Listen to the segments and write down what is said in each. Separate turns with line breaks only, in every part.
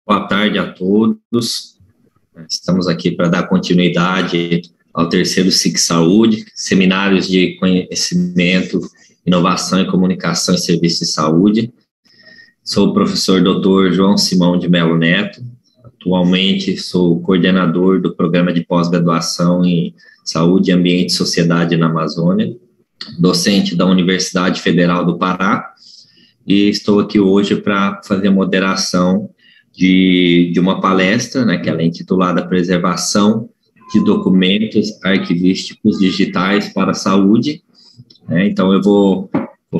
Boa tarde a todos. Estamos aqui para dar continuidade ao terceiro SIC Saúde, Seminários de Conhecimento, Inovação e Comunicação em Serviços de Saúde. Sou o professor Dr. João Simão de Melo Neto. Atualmente sou coordenador do Programa de Pós-Graduação em Saúde, Ambiente e Sociedade na Amazônia, docente da Universidade Federal do Pará, e estou aqui hoje para fazer a moderação de uma palestra, né, que ela é intitulada Preservação de Documentos Arquivísticos Digitais para a Saúde. Então, eu vou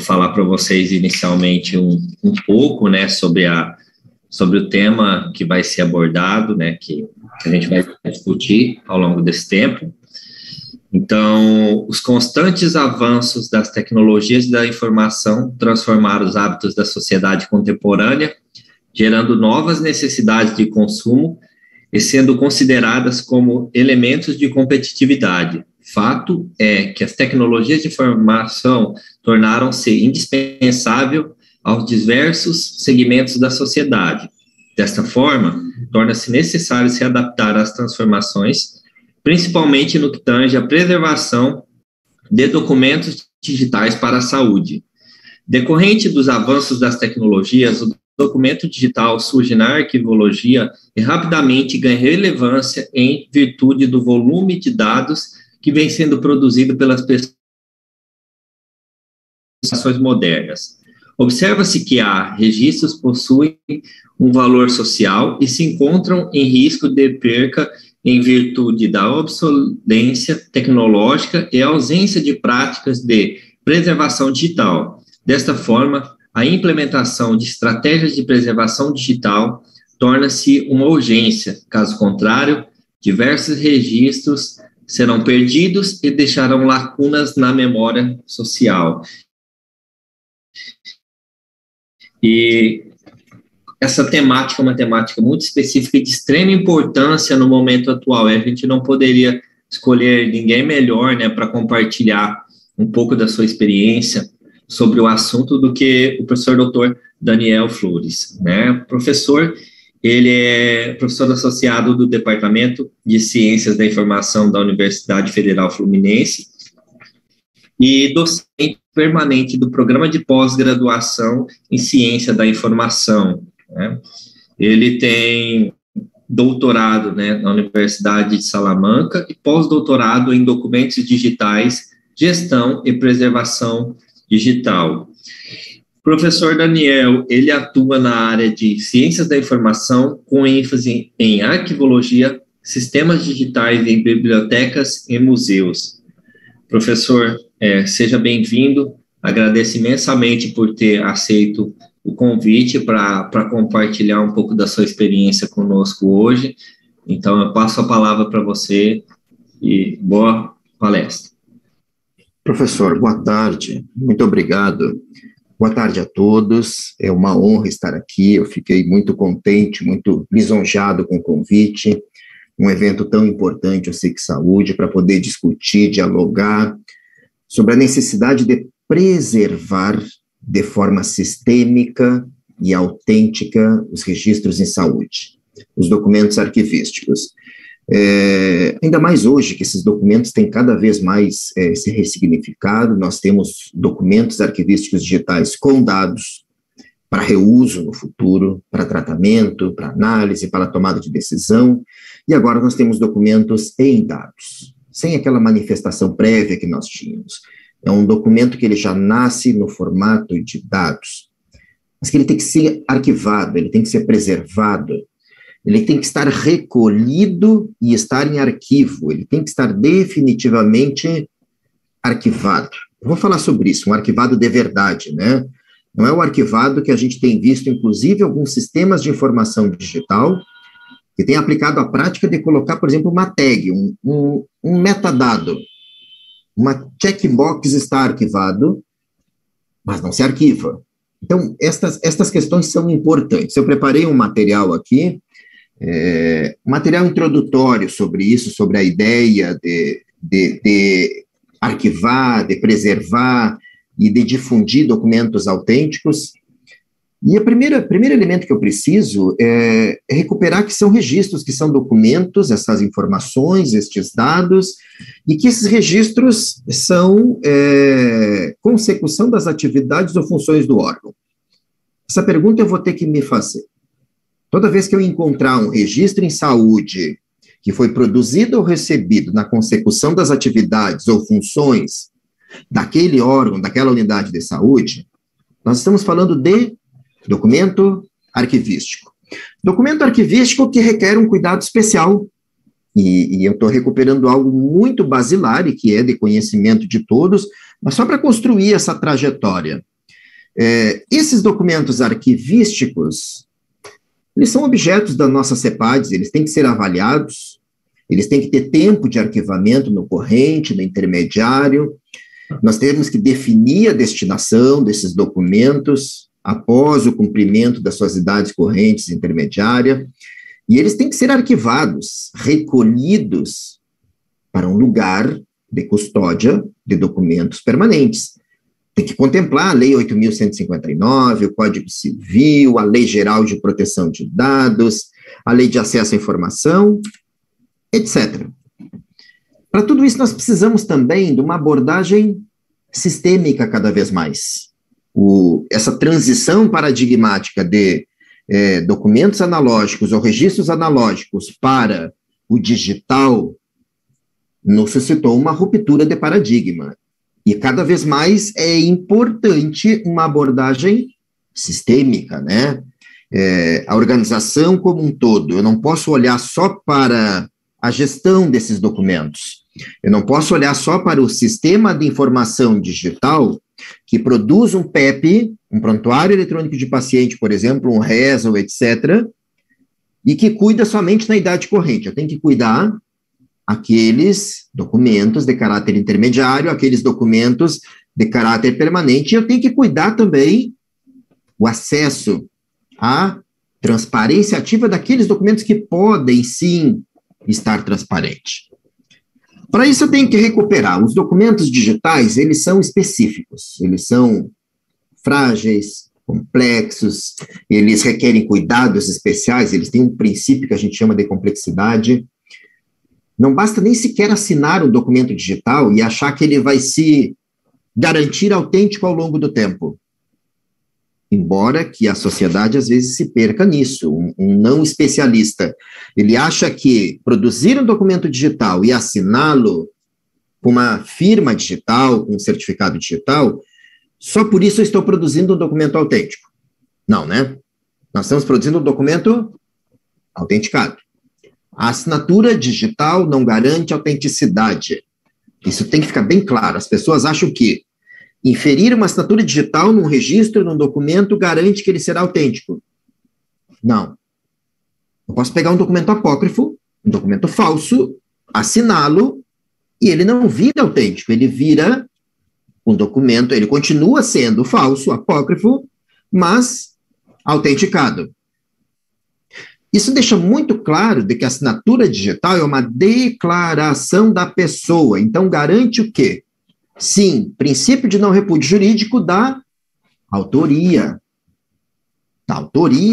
falar para vocês inicialmente um pouco, né, sobre o tema que vai ser abordado, né, que a gente vai discutir ao longo desse tempo. Então, os constantes avanços das tecnologias da informação transformaram os hábitos da sociedade contemporânea, gerando novas necessidades de consumo e sendo consideradas como elementos de competitividade. Fato é que as tecnologias de informação tornaram-se indispensáveis aos diversos segmentos da sociedade. Desta forma, torna-se necessário se adaptar às transformações, principalmente no que tange à preservação de documentos digitais para a saúde. Decorrente dos avanços das tecnologias, o documento digital surge na arquivologia e rapidamente ganha relevância em virtude do volume de dados que vem sendo produzido pelas pessoas modernas. Observa-se que registros possuem um valor social e se encontram em risco de perca em virtude da obsolescência tecnológica e ausência de práticas de preservação digital. Desta forma, a implementação de estratégias de preservação digital torna-se uma urgência. Caso contrário, diversos registros serão perdidos e deixarão lacunas na memória social. E essa temática é uma temática muito específica e de extrema importância no momento atual. E a gente não poderia escolher ninguém melhor, né, para compartilhar um pouco da sua experiência sobre o assunto do que o professor Dr. Daniel Flores, né? O professor, ele é professor associado do Departamento de Ciências da Informação da Universidade Federal Fluminense e docente permanente do Programa de Pós-Graduação em Ciência da Informação, né? Ele tem doutorado, né, na Universidade de Salamanca e pós-doutorado em Documentos Digitais, Gestão e Preservação Digital. O professor Daniel, ele atua na área de Ciências da Informação, com ênfase em arquivologia, sistemas digitais em bibliotecas e museus. Professor, seja bem-vindo. Agradeço imensamente por ter aceito o convite para compartilhar um pouco da sua experiência conosco hoje. Então, eu passo a palavra para você e boa palestra.
Professor, boa tarde. Muito obrigado. Boa tarde a todos. É uma honra estar aqui. Eu fiquei muito contente, muito lisonjeado com o convite. Um evento tão importante, o SIC Saúde, para poder discutir, dialogar sobre a necessidade de preservar de forma sistêmica e autêntica os registros em saúde, os documentos arquivísticos. Ainda mais hoje, que esses documentos têm cada vez mais se ressignificado, nós temos documentos arquivísticos digitais com dados para reuso no futuro, para tratamento, para análise, para tomada de decisão, e agora nós temos documentos em dados, sem aquela manifestação prévia que nós tínhamos. É um documento que ele já nasce no formato de dados, mas que ele tem que ser arquivado, ele tem que ser preservado, ele tem que estar recolhido e estar em arquivo, ele tem que estar definitivamente arquivado. Eu vou falar sobre isso, um arquivado de verdade, né? Não é o arquivado que a gente tem visto, inclusive, alguns sistemas de informação digital, que tem aplicado a prática de colocar, por exemplo, uma tag, um metadado. Uma checkbox está arquivado, mas não se arquiva. Então, estas questões são importantes. Eu preparei um material aqui, material introdutório sobre isso, sobre a ideia de arquivar, de preservar e de difundir documentos autênticos. E o primeiro elemento que eu preciso é recuperar que são registros, que são documentos, essas informações, estes dados, e que esses registros são consecução das atividades ou funções do órgão. Essa pergunta eu vou ter que me fazer. Toda vez que eu encontrar um registro em saúde que foi produzido ou recebido na consecução das atividades ou funções daquele órgão, daquela unidade de saúde, nós estamos falando de documento arquivístico. Documento arquivístico que requer um cuidado especial, e eu estou recuperando algo muito basilar e que é de conhecimento de todos, mas só para construir essa trajetória. Esses documentos arquivísticos, eles são objetos da nossa CEPADs, eles têm que ser avaliados, eles têm que ter tempo de arquivamento no corrente, no intermediário, nós temos que definir a destinação desses documentos após o cumprimento das suas idades correntes intermediária, e eles têm que ser arquivados, recolhidos para um lugar de custódia de documentos permanentes. Tem que contemplar a Lei 8.159, o Código Civil, a Lei Geral de Proteção de Dados, a Lei de Acesso à Informação, etc. Para tudo isso, nós precisamos também de uma abordagem sistêmica cada vez mais. Essa transição paradigmática de documentos analógicos ou registros analógicos para o digital nos suscitou uma ruptura de paradigma. E cada vez mais é importante uma abordagem sistêmica, né? A organização como um todo. Eu não posso olhar só para a gestão desses documentos. Eu não posso olhar só para o sistema de informação digital que produz um PEP, um prontuário eletrônico de paciente, por exemplo, um RES ou etc., e que cuida somente na idade corrente. Eu tenho que cuidar aqueles documentos de caráter intermediário, aqueles documentos de caráter permanente, e eu tenho que cuidar também o acesso à transparência ativa daqueles documentos que podem, sim, estar transparentes. Para isso, eu tenho que recuperar. Os documentos digitais, eles são específicos, eles são frágeis, complexos, eles requerem cuidados especiais, eles têm um princípio que a gente chama de complexidade. Não basta nem sequer assinar um documento digital e achar que ele vai se garantir autêntico ao longo do tempo. Embora que a sociedade às vezes se perca nisso, um não especialista, ele acha que produzir um documento digital e assiná-lo com uma firma digital, com um certificado digital, só por isso eu estou produzindo um documento autêntico. Não, né? Nós estamos produzindo um documento autenticado. A assinatura digital não garante autenticidade. Isso tem que ficar bem claro. As pessoas acham que inferir uma assinatura digital num registro, num documento, garante que ele será autêntico. Não. Eu posso pegar um documento apócrifo, um documento falso, assiná-lo, e ele não vira autêntico, ele vira um documento, ele continua sendo falso, apócrifo, mas autenticado. Isso deixa muito claro de que a assinatura digital é uma declaração da pessoa, então garante o quê? Sim, princípio de não repúdio jurídico da autoria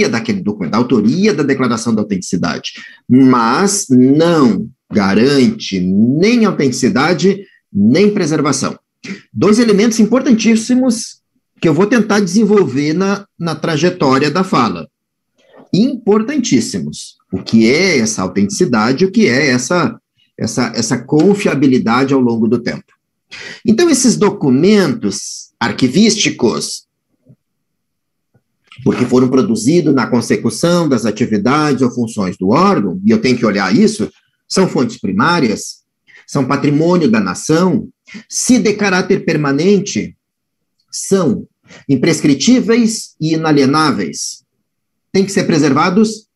daquele documento, da autoria da declaração da autenticidade, mas não garante nem autenticidade, nem preservação. Dois elementos importantíssimos que eu vou tentar desenvolver na trajetória da fala. Importantíssimos. O que é essa autenticidade, o que é essa confiabilidade ao longo do tempo. Então, esses documentos arquivísticos, porque foram produzidos na consecução das atividades ou funções do órgão, e eu tenho que olhar isso, são fontes primárias, são patrimônio da nação, se de caráter permanente, são imprescritíveis e inalienáveis. Têm que ser preservados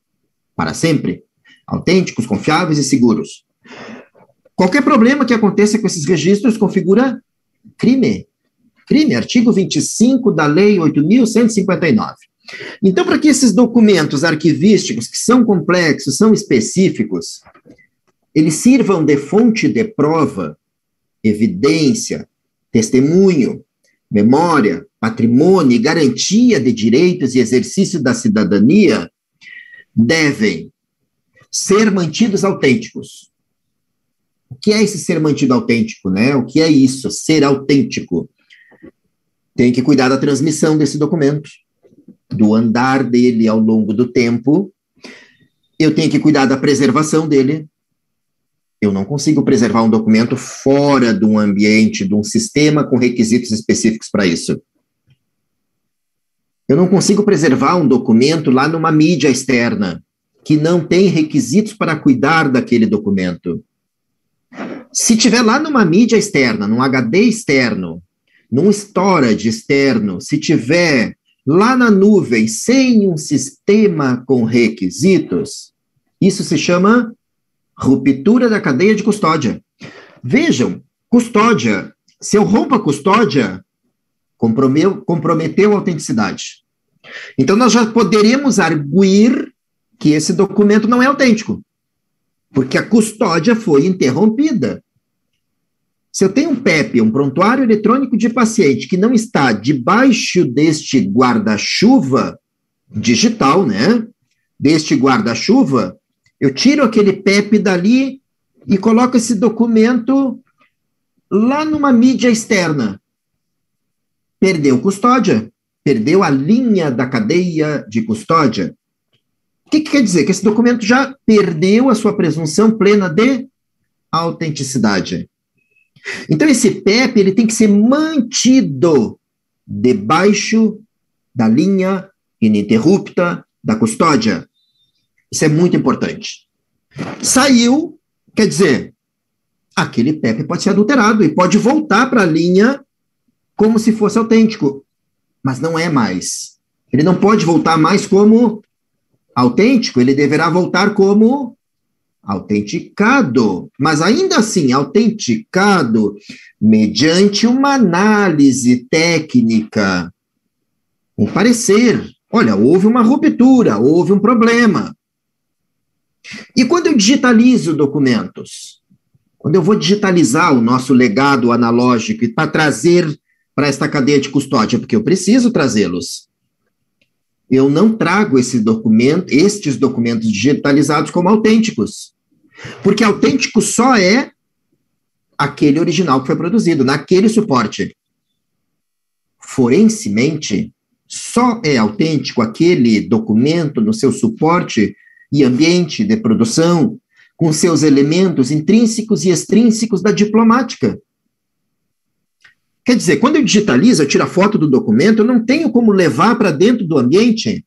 para sempre, autênticos, confiáveis e seguros. Qualquer problema que aconteça com esses registros configura crime. Crime, artigo 25 da Lei 8.159. Então, para que esses documentos arquivísticos, que são complexos, são específicos, eles sirvam de fonte de prova, evidência, testemunho, memória, patrimônio e garantia de direitos e exercício da cidadania devem ser mantidos autênticos. O que é esse ser mantido autêntico, né? O que é isso, ser autêntico? Tem que cuidar da transmissão desse documento, do andar dele ao longo do tempo. Eu tenho que cuidar da preservação dele. Eu não consigo preservar um documento fora de um ambiente, de um sistema com requisitos específicos para isso. Eu não consigo preservar um documento lá numa mídia externa, que não tem requisitos para cuidar daquele documento. Se tiver lá numa mídia externa, num HD externo, num storage externo, se tiver lá na nuvem, sem um sistema com requisitos, isso se chama ruptura da cadeia de custódia. Vejam, custódia, se eu rompo a custódia, comprometeu a autenticidade. Então, nós já poderíamos arguir que esse documento não é autêntico, porque a custódia foi interrompida. Se eu tenho um PEP, um prontuário eletrônico de paciente, que não está debaixo deste guarda-chuva digital, né? Deste guarda-chuva, eu tiro aquele PEP dali e coloco esse documento lá numa mídia externa. Perdeu custódia, perdeu a linha da cadeia de custódia. O que quer dizer? Que esse documento já perdeu a sua presunção plena de autenticidade. Então, esse PEP ele tem que ser mantido debaixo da linha ininterrupta da custódia. Isso é muito importante. Saiu, quer dizer, aquele PEP pode ser adulterado e pode voltar para a linha como se fosse autêntico, mas não é mais. Ele não pode voltar mais como autêntico, ele deverá voltar como autenticado, mas ainda assim, autenticado mediante uma análise técnica, um parecer. Olha, houve uma ruptura, houve um problema. E quando eu digitalizo documentos, quando eu vou digitalizar o nosso legado analógico e para trazer para esta cadeia de custódia, porque eu preciso trazê-los, eu não trago estes documentos digitalizados como autênticos, porque autêntico só é aquele original que foi produzido, naquele suporte. Forensemente, só é autêntico aquele documento no seu suporte e ambiente de produção, com seus elementos intrínsecos e extrínsecos da diplomática. Quer dizer, quando eu digitalizo, eu tiro a foto do documento, eu não tenho como levar para dentro do ambiente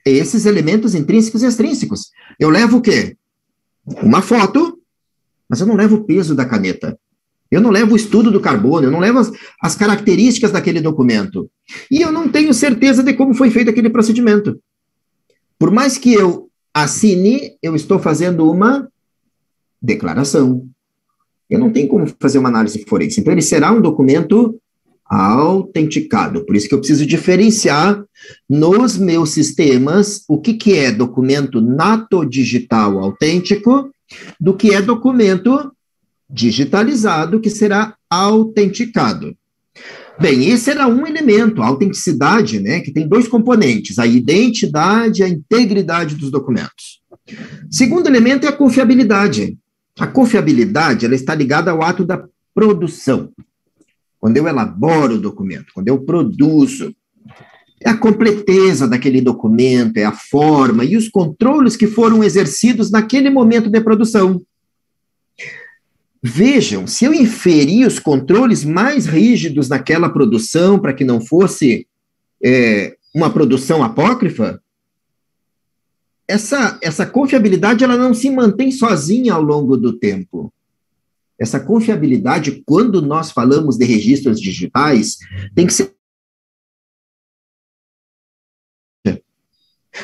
esses elementos intrínsecos e extrínsecos. Eu levo o quê? Uma foto, mas eu não levo o peso da caneta. Eu não levo o estudo do carbono, eu não levo as características daquele documento. E eu não tenho certeza de como foi feito aquele procedimento. Por mais que eu assine, eu estou fazendo uma declaração. Eu não tenho como fazer uma análise forense. Então, ele será um documento autenticado. Por isso que eu preciso diferenciar nos meus sistemas o que é documento nato-digital autêntico do que é documento digitalizado que será autenticado. Bem, esse era um elemento, a autenticidade, né, que tem dois componentes, a identidade e a integridade dos documentos. Segundo elemento é a confiabilidade. A confiabilidade, ela está ligada ao ato da produção. Quando eu elaboro o documento, quando eu produzo, é a completeza daquele documento, é a forma e os controles que foram exercidos naquele momento de produção. Vejam, se eu inferir os controles mais rígidos naquela produção para que não fosse uma produção apócrifa, essa confiabilidade ela não se mantém sozinha ao longo do tempo. Essa confiabilidade, quando nós falamos de registros digitais, tem que ser...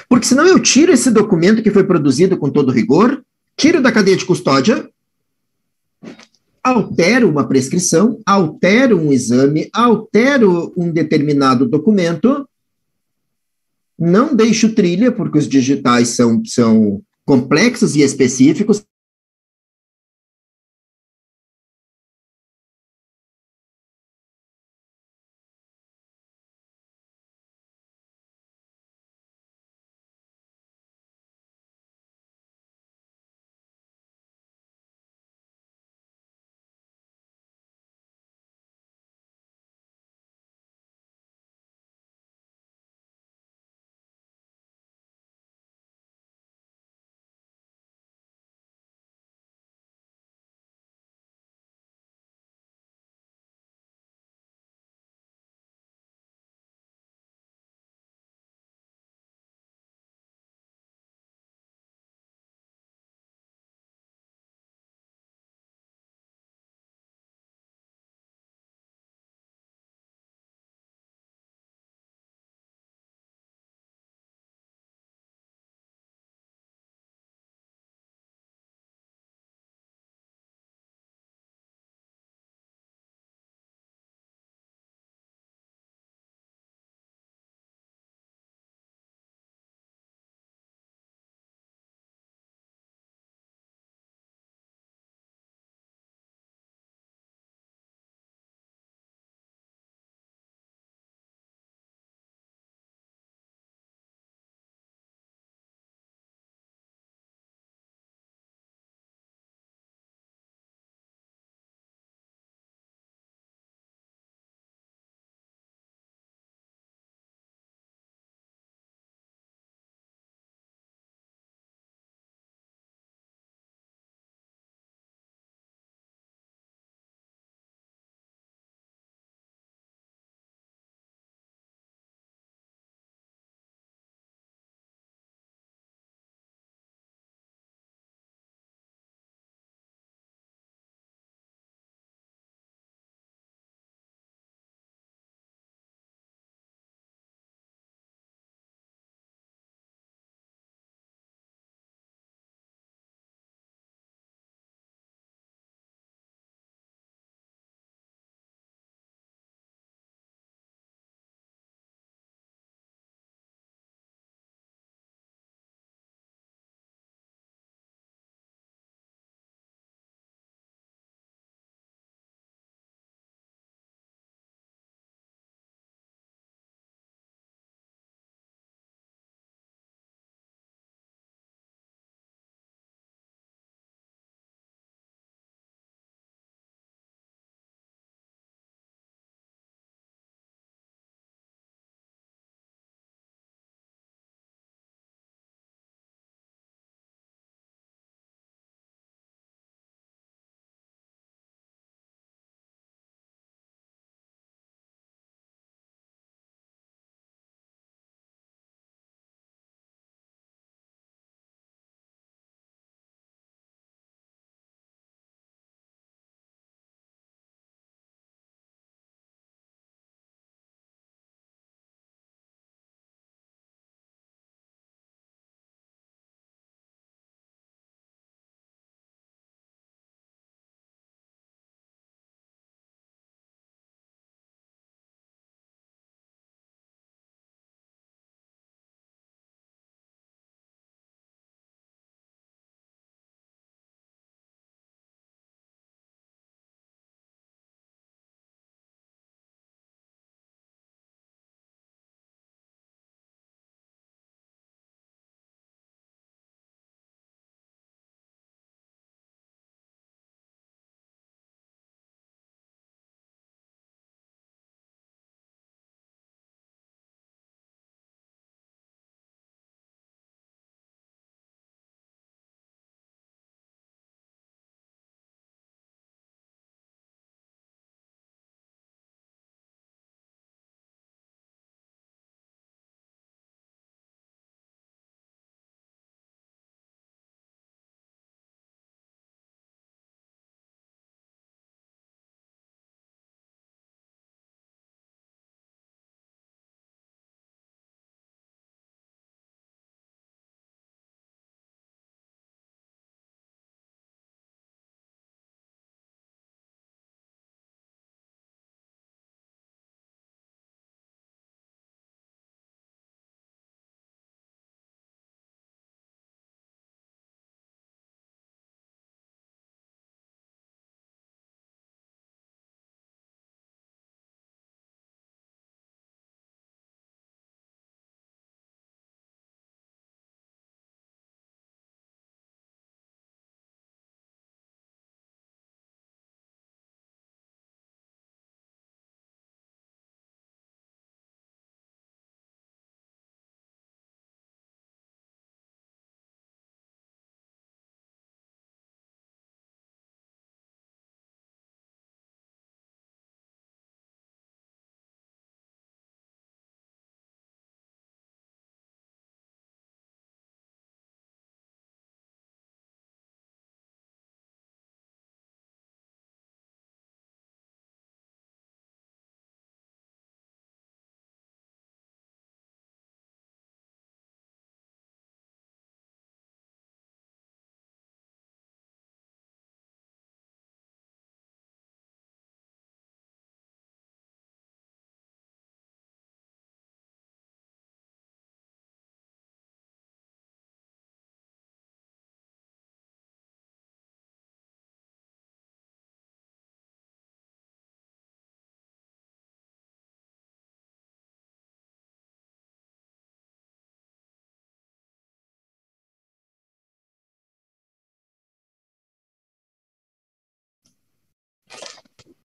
Porque senão eu tiro esse documento que foi produzido com todo rigor, tiro da cadeia de custódia, altero uma prescrição, altero um exame, altero um determinado documento, não deixo trilha, porque os digitais são complexos e específicos,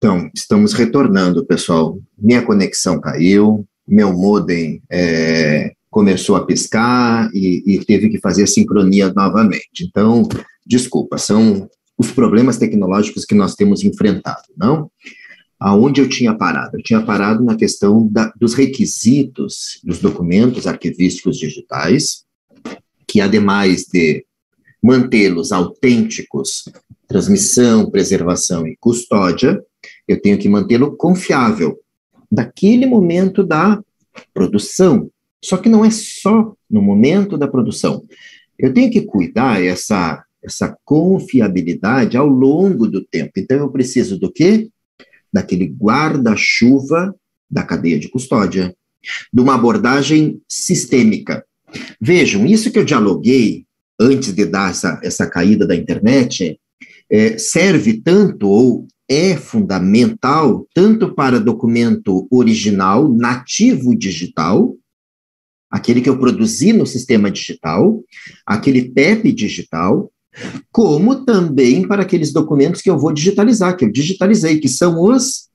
Então, estamos retornando, pessoal. Minha conexão caiu, meu modem começou a piscar e teve que fazer a sincronia novamente. Então, desculpa, são os problemas tecnológicos que nós temos enfrentado, não? Aonde eu tinha parado? Eu tinha parado na questão dos requisitos dos documentos arquivísticos digitais, que ademais de mantê-los autênticos, transmissão, preservação e custódia, eu tenho que mantê-lo confiável daquele momento da produção. Só que não é só no momento da produção. Eu tenho que cuidar essa confiabilidade ao longo do tempo. Então, eu preciso do quê? Daquele guarda-chuva da cadeia de custódia, de uma abordagem sistêmica. Vejam, isso que eu dialoguei antes de dar essa caída da internet, serve tanto ou é fundamental tanto para documento original, nativo digital, aquele que eu produzi no sistema digital, aquele PEP digital, como também para aqueles documentos que eu vou digitalizar, que eu digitalizei, que são os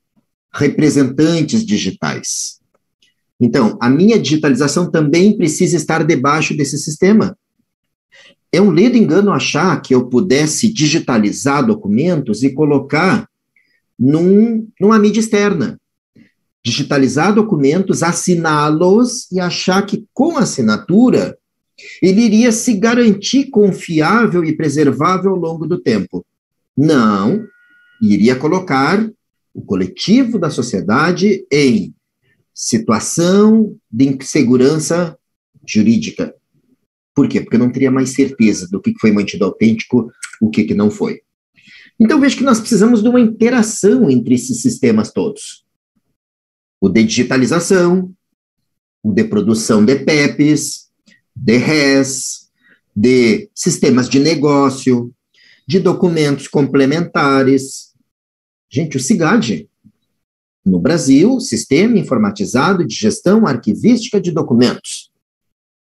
representantes digitais. Então, a minha digitalização também precisa estar debaixo desse sistema. É um ledo engano achar que eu pudesse digitalizar documentos e colocar numa mídia externa. Digitalizar documentos, assiná-los e achar que com a assinatura ele iria se garantir confiável e preservável ao longo do tempo. Não, iria colocar o coletivo da sociedade em situação de insegurança jurídica. Por quê? Porque eu não teria mais certeza do que foi mantido autêntico, o que não foi. Então, vejo que nós precisamos de uma interação entre esses sistemas todos. O de digitalização, o de produção de PEPs, de RES, de sistemas de negócio, de documentos complementares. Gente, o SIGAD, no Brasil, Sistema Informatizado de Gestão Arquivística de Documentos.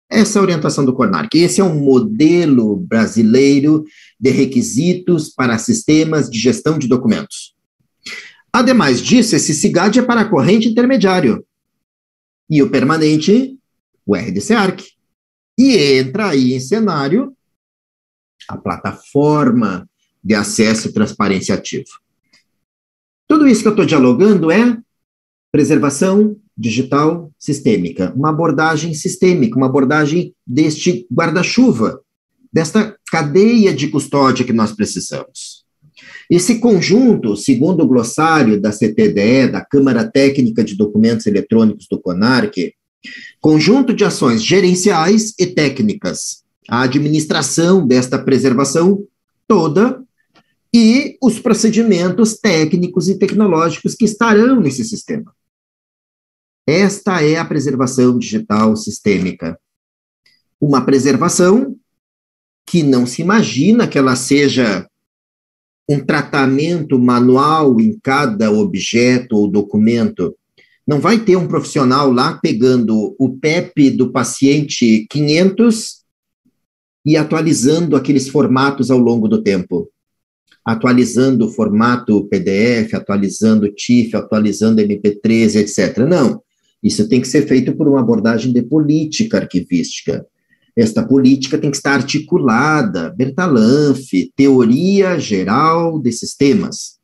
Essa é a orientação do CONARC. Esse é um modelo brasileiro de requisitos para sistemas de gestão de documentos. Ademais disso, esse SIGAD é para corrente intermediário. E o permanente, o RDC-ARC. E entra aí em cenário a plataforma de acesso e transparência ativo. Tudo isso que eu estou dialogando é preservação digital sistêmica, uma abordagem sistêmica, uma abordagem deste guarda-chuva, desta cadeia de custódia que nós precisamos. Esse conjunto, segundo o glossário da CTDE, da Câmara Técnica de Documentos Eletrônicos do CONARC, conjunto de ações gerenciais e técnicas, a administração desta preservação toda e os procedimentos técnicos e tecnológicos que estarão nesse sistema. Esta é a preservação digital sistêmica. Uma preservação que não se imagina que ela seja um tratamento manual em cada objeto ou documento. Não vai ter um profissional lá pegando o PEP do paciente 500 e atualizando aqueles formatos ao longo do tempo. Atualizando o formato PDF, atualizando TIFF, atualizando MP3, etc. Não. Isso tem que ser feito por uma abordagem de política arquivística. Esta política tem que estar articulada, Bertalanffy, teoria geral de sistemas.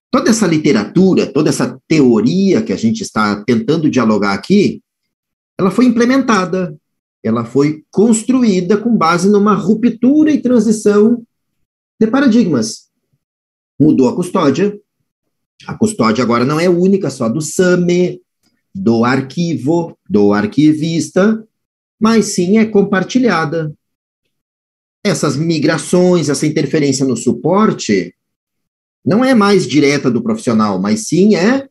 Toda essa literatura, toda essa teoria que a gente está tentando dialogar aqui, ela foi implementada, ela foi construída com base numa ruptura e transição de paradigmas. Mudou a custódia agora não é única só do SAME, do arquivo, do arquivista, mas sim é compartilhada. Essas migrações, essa interferência no suporte, não é mais direta do profissional, mas sim é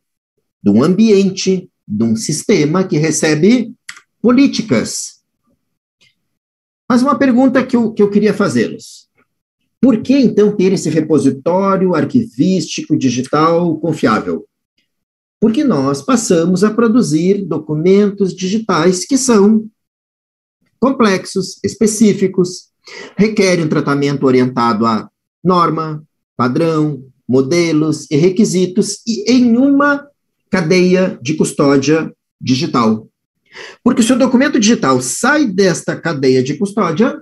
de um ambiente, de um sistema que recebe políticas. Mas uma pergunta que eu queria fazê-los. Por que, então, ter esse repositório arquivístico digital confiável? Porque nós passamos a produzir documentos digitais que são complexos, específicos, requerem um tratamento orientado a norma, padrão, modelos e requisitos e em uma cadeia de custódia digital. Porque se o documento digital sai desta cadeia de custódia,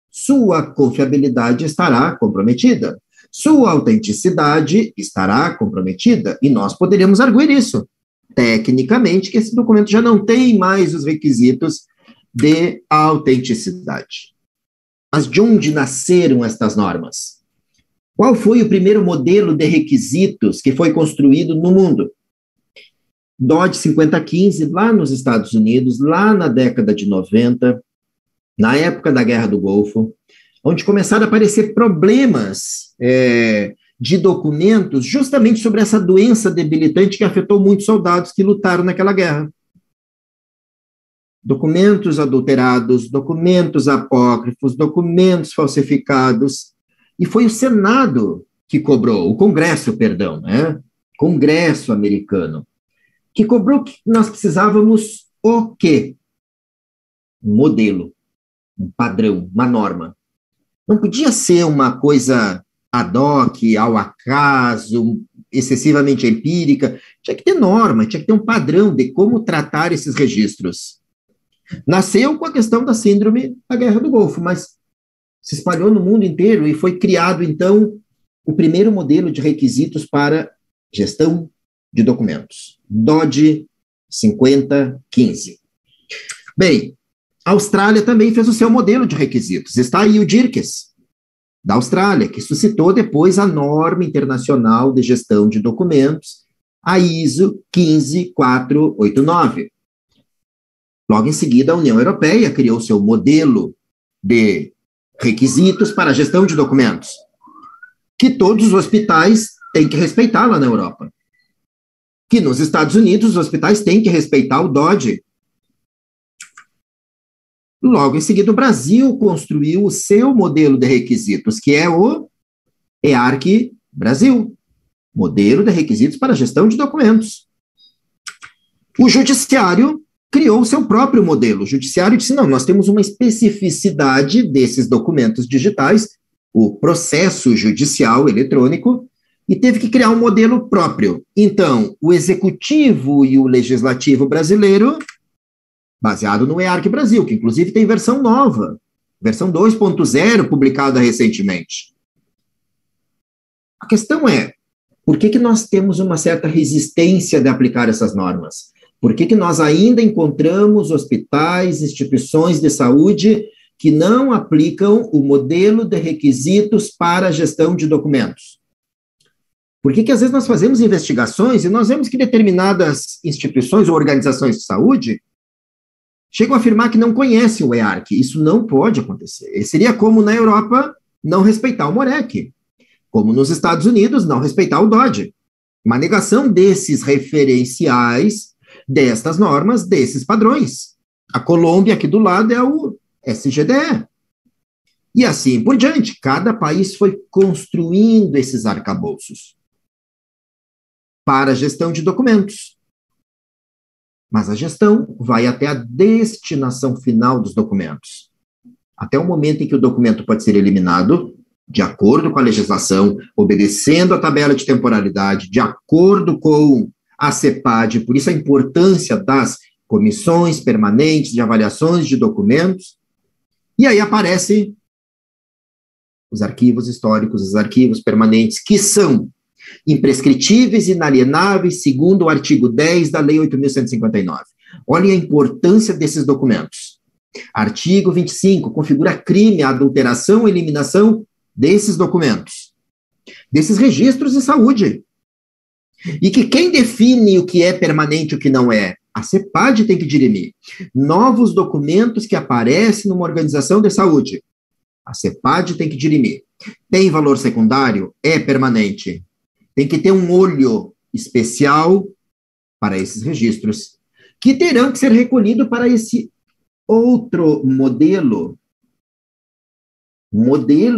sua confiabilidade estará comprometida, sua autenticidade estará comprometida, e nós poderíamos arguir isso, tecnicamente, que esse documento já não tem mais os requisitos de autenticidade. Mas de onde nasceram estas normas? Qual foi o primeiro modelo de requisitos que foi construído no mundo? DOD 5015, lá nos Estados Unidos, lá na década de 90, na época da Guerra do Golfo, onde começaram a aparecer problemas de documentos justamente sobre essa doença debilitante que afetou muitos soldados que lutaram naquela guerra. Documentos adulterados, documentos apócrifos, documentos falsificados. E foi o Senado que cobrou, o Congresso, perdão, né? Congresso americano, que cobrou que nós precisávamos o quê? Um modelo, um padrão, uma norma. Não podia ser uma coisa ad hoc, ao acaso, excessivamente empírica. Tinha que ter norma, tinha que ter um padrão de como tratar esses registros. Nasceu com a questão da síndrome da Guerra do Golfo, mas se espalhou no mundo inteiro e foi criado, então, o primeiro modelo de requisitos para gestão de documentos, DOD 5015. Bem, a Austrália também fez o seu modelo de requisitos. Está aí o DIRCS, da Austrália, que suscitou depois a norma internacional de gestão de documentos, a ISO 15489. Logo em seguida, a União Europeia criou seu modelo de requisitos para a gestão de documentos, que todos os hospitais têm que respeitar lá na Europa. Que nos Estados Unidos, os hospitais têm que respeitar o DOD. Logo em seguida, o Brasil construiu o seu modelo de requisitos, que é o EARC Brasil, modelo de requisitos para a gestão de documentos. O Judiciário criou o seu próprio modelo. O Judiciário disse, não, nós temos uma especificidade desses documentos digitais, o processo judicial eletrônico, e teve que criar um modelo próprio. Então, o Executivo e o Legislativo brasileiro, baseado no EARC Brasil, que inclusive tem versão nova, versão 2.0, publicada recentemente. A questão é, por que nós temos uma certa resistência de aplicar essas normas? Por que nós ainda encontramos hospitais, instituições de saúde que não aplicam o modelo de requisitos para a gestão de documentos? Por que às vezes nós fazemos investigações e nós vemos que determinadas instituições ou organizações de saúde chegam a afirmar que não conhecem o EARC? Isso não pode acontecer. Seria como na Europa não respeitar o MOREC, como nos Estados Unidos não respeitar o DOD. Uma negação desses referenciais, destas normas, desses padrões. A Colômbia, aqui do lado, é o SGDE. E assim por diante. Cada país foi construindo esses arcabouços para a gestão de documentos. Mas a gestão vai até a destinação final dos documentos. Até o momento em que o documento pode ser eliminado, de acordo com a legislação, obedecendo a tabela de temporalidade, de acordo com a CEPAD, por isso a importância das comissões permanentes de avaliações de documentos, e aí aparecem os arquivos históricos, os arquivos permanentes, que são imprescritíveis e inalienáveis, segundo o artigo 10 da Lei 8.159. Olhem a importância desses documentos. Artigo 25, configura crime a adulteração e eliminação desses documentos, desses registros de saúde. E que quem define o que é permanente e o que não é? A CEPAD tem que dirimir. Novos documentos que aparecem numa organização de saúde. A CEPAD tem que dirimir. Tem valor secundário? É permanente. Tem que ter um olho especial para esses registros, que terão que ser recolhidos para esse outro modelo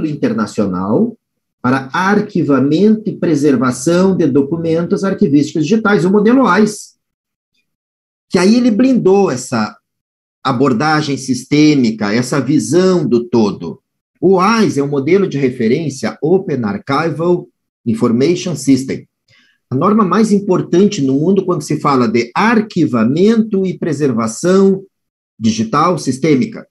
internacional para arquivamento e preservação de documentos arquivísticos digitais, o modelo AIS, que aí ele blindou essa abordagem sistêmica, essa visão do todo. O AIS é um modelo de referência Open Archival Information System. A norma mais importante no mundo quando se fala de arquivamento e preservação digital sistêmica.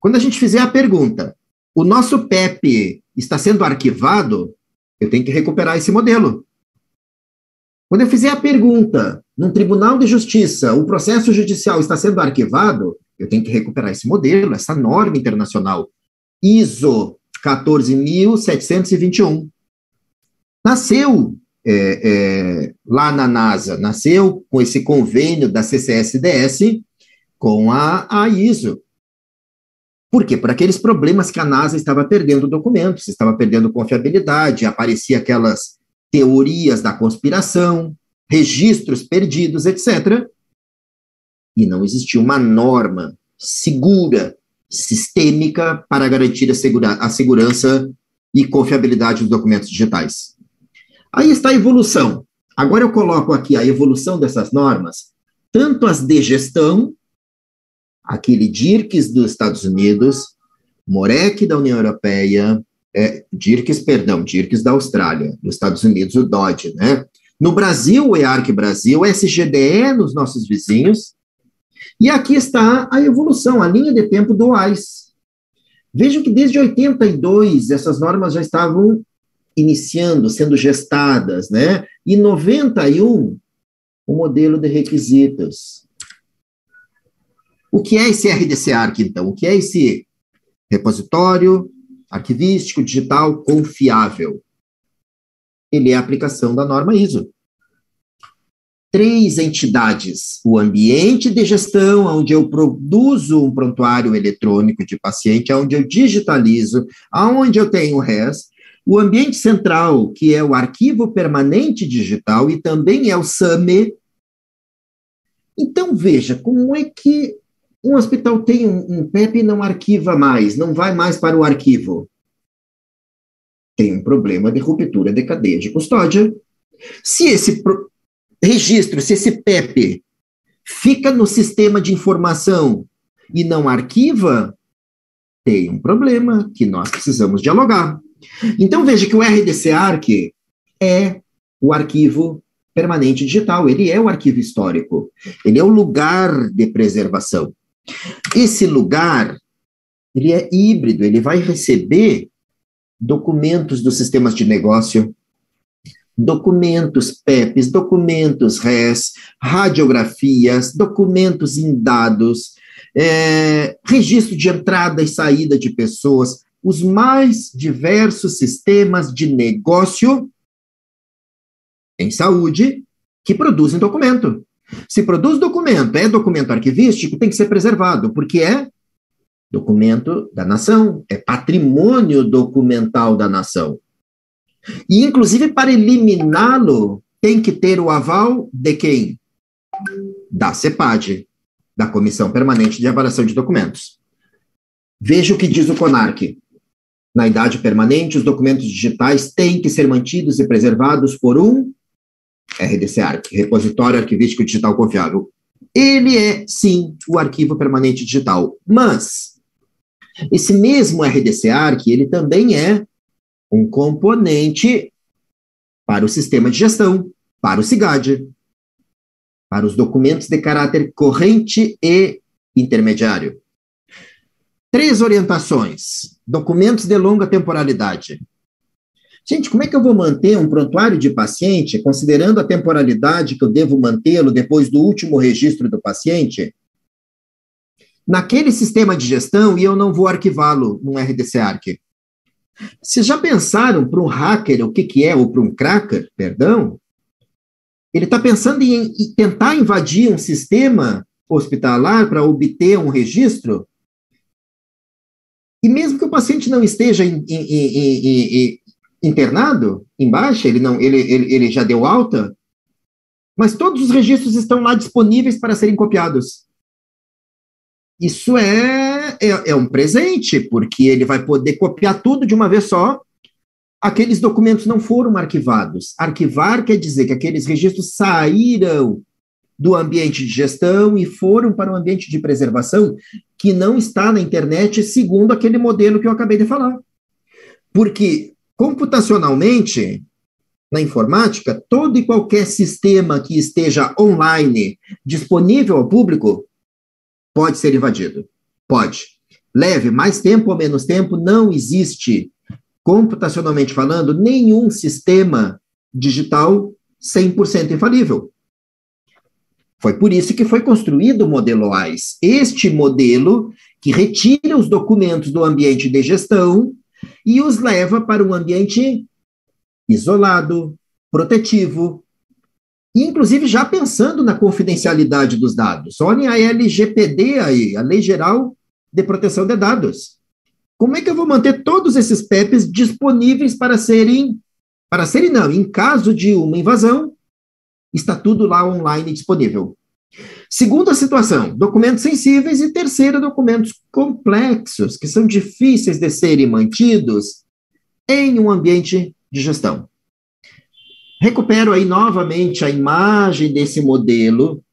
Quando a gente fizer a pergunta, o nosso PEP está sendo arquivado, eu tenho que recuperar esse modelo. Quando eu fizer a pergunta, num tribunal de justiça, o processo judicial está sendo arquivado, eu tenho que recuperar esse modelo, essa norma internacional, ISO 14.721. Nasceu lá na NASA, nasceu com esse convênio da CCSDS com a ISO. Por quê? Por aqueles problemas que a NASA estava perdendo documentos, estava perdendo confiabilidade, aparecia aquelas teorias da conspiração, registros perdidos, etc. E não existia uma norma segura, sistêmica, para garantir a segurança e confiabilidade dos documentos digitais. Aí está a evolução. Agora eu coloco aqui a evolução dessas normas, tanto as de gestão, aquele DIRCS dos Estados Unidos, MOREC da União Europeia, DIRCS da Austrália, dos Estados Unidos, o DOD, né? No Brasil, o EARC Brasil, SGDE nos nossos vizinhos, e aqui está a evolução, a linha de tempo do WAIS. Vejam que desde 82 essas normas já estavam iniciando, sendo gestadas, né? Em 91, o modelo de requisitos. O que é esse RDC-ARC, então? O que é esse repositório arquivístico digital confiável? Ele é a aplicação da norma ISO. 3 entidades: o ambiente de gestão, onde eu produzo um prontuário eletrônico de paciente, onde eu digitalizo, onde eu tenho o RES, o ambiente central, que é o arquivo permanente digital, e também é o SAME. Então, veja, como é que um hospital tem um PEP e não arquiva mais, não vai mais para o arquivo? Tem um problema de ruptura de cadeia de custódia. Se esse registro, se esse PEP fica no sistema de informação e não arquiva, tem um problema que nós precisamos dialogar. Então, veja que o RDC-ARC é o arquivo permanente digital, ele é o arquivo histórico, ele é o lugar de preservação. Esse lugar, ele é híbrido, ele vai receber documentos dos sistemas de negócio, documentos PEPs, documentos RES, radiografias, documentos em dados, registro de entrada e saída de pessoas, os mais diversos sistemas de negócio em saúde que produzem documento. Se produz documento, é documento arquivístico, tem que ser preservado, porque é documento da nação, é patrimônio documental da nação. E, inclusive, para eliminá-lo, tem que ter o aval de quem? Da CEPAD, da Comissão Permanente de Avaliação de Documentos. Veja o que diz o CONARC. Na idade permanente, os documentos digitais têm que ser mantidos e preservados por um RDC-ARC, Repositório Arquivístico Digital Confiável. Ele é, sim, o arquivo permanente digital, mas esse mesmo RDC-ARC, ele também é um componente para o sistema de gestão, para o SIGAD, para os documentos de caráter corrente e intermediário. 3 orientações. Documentos de longa temporalidade. Gente, como é que eu vou manter um prontuário de paciente, considerando a temporalidade que eu devo mantê-lo depois do último registro do paciente, naquele sistema de gestão, e eu não vou arquivá-lo num RDC-ARC? Vocês já pensaram para um hacker o que é, ou para um cracker, perdão? Ele está pensando em tentar invadir um sistema hospitalar para obter um registro? E mesmo que o paciente não esteja internado, em baixa, ele já deu alta, mas todos os registros estão lá disponíveis para serem copiados. Isso é um presente, porque ele vai poder copiar tudo de uma vez só. Aqueles documentos não foram arquivados. Arquivar quer dizer que aqueles registros saíram do ambiente de gestão e foram para o ambiente de preservação, que não está na internet, segundo aquele modelo que eu acabei de falar. Porque Computacionalmente, na informática, todo e qualquer sistema que esteja online, disponível ao público, pode ser invadido. Pode. Leve mais tempo ou menos tempo, não existe, computacionalmente falando, nenhum sistema digital 100% infalível. Foi por isso que foi construído o modelo AIS. Este modelo que retira os documentos do ambiente de gestão e os leva para um ambiente isolado, protetivo, inclusive já pensando na confidencialidade dos dados. Olhem a LGPD aí, a Lei Geral de Proteção de Dados. Como é que eu vou manter todos esses PEPs disponíveis em caso de uma invasão, está tudo lá online disponível. Segunda situação, documentos sensíveis, e terceira, documentos complexos, que são difíceis de serem mantidos em um ambiente de gestão. Recupero aí novamente a imagem desse modelo,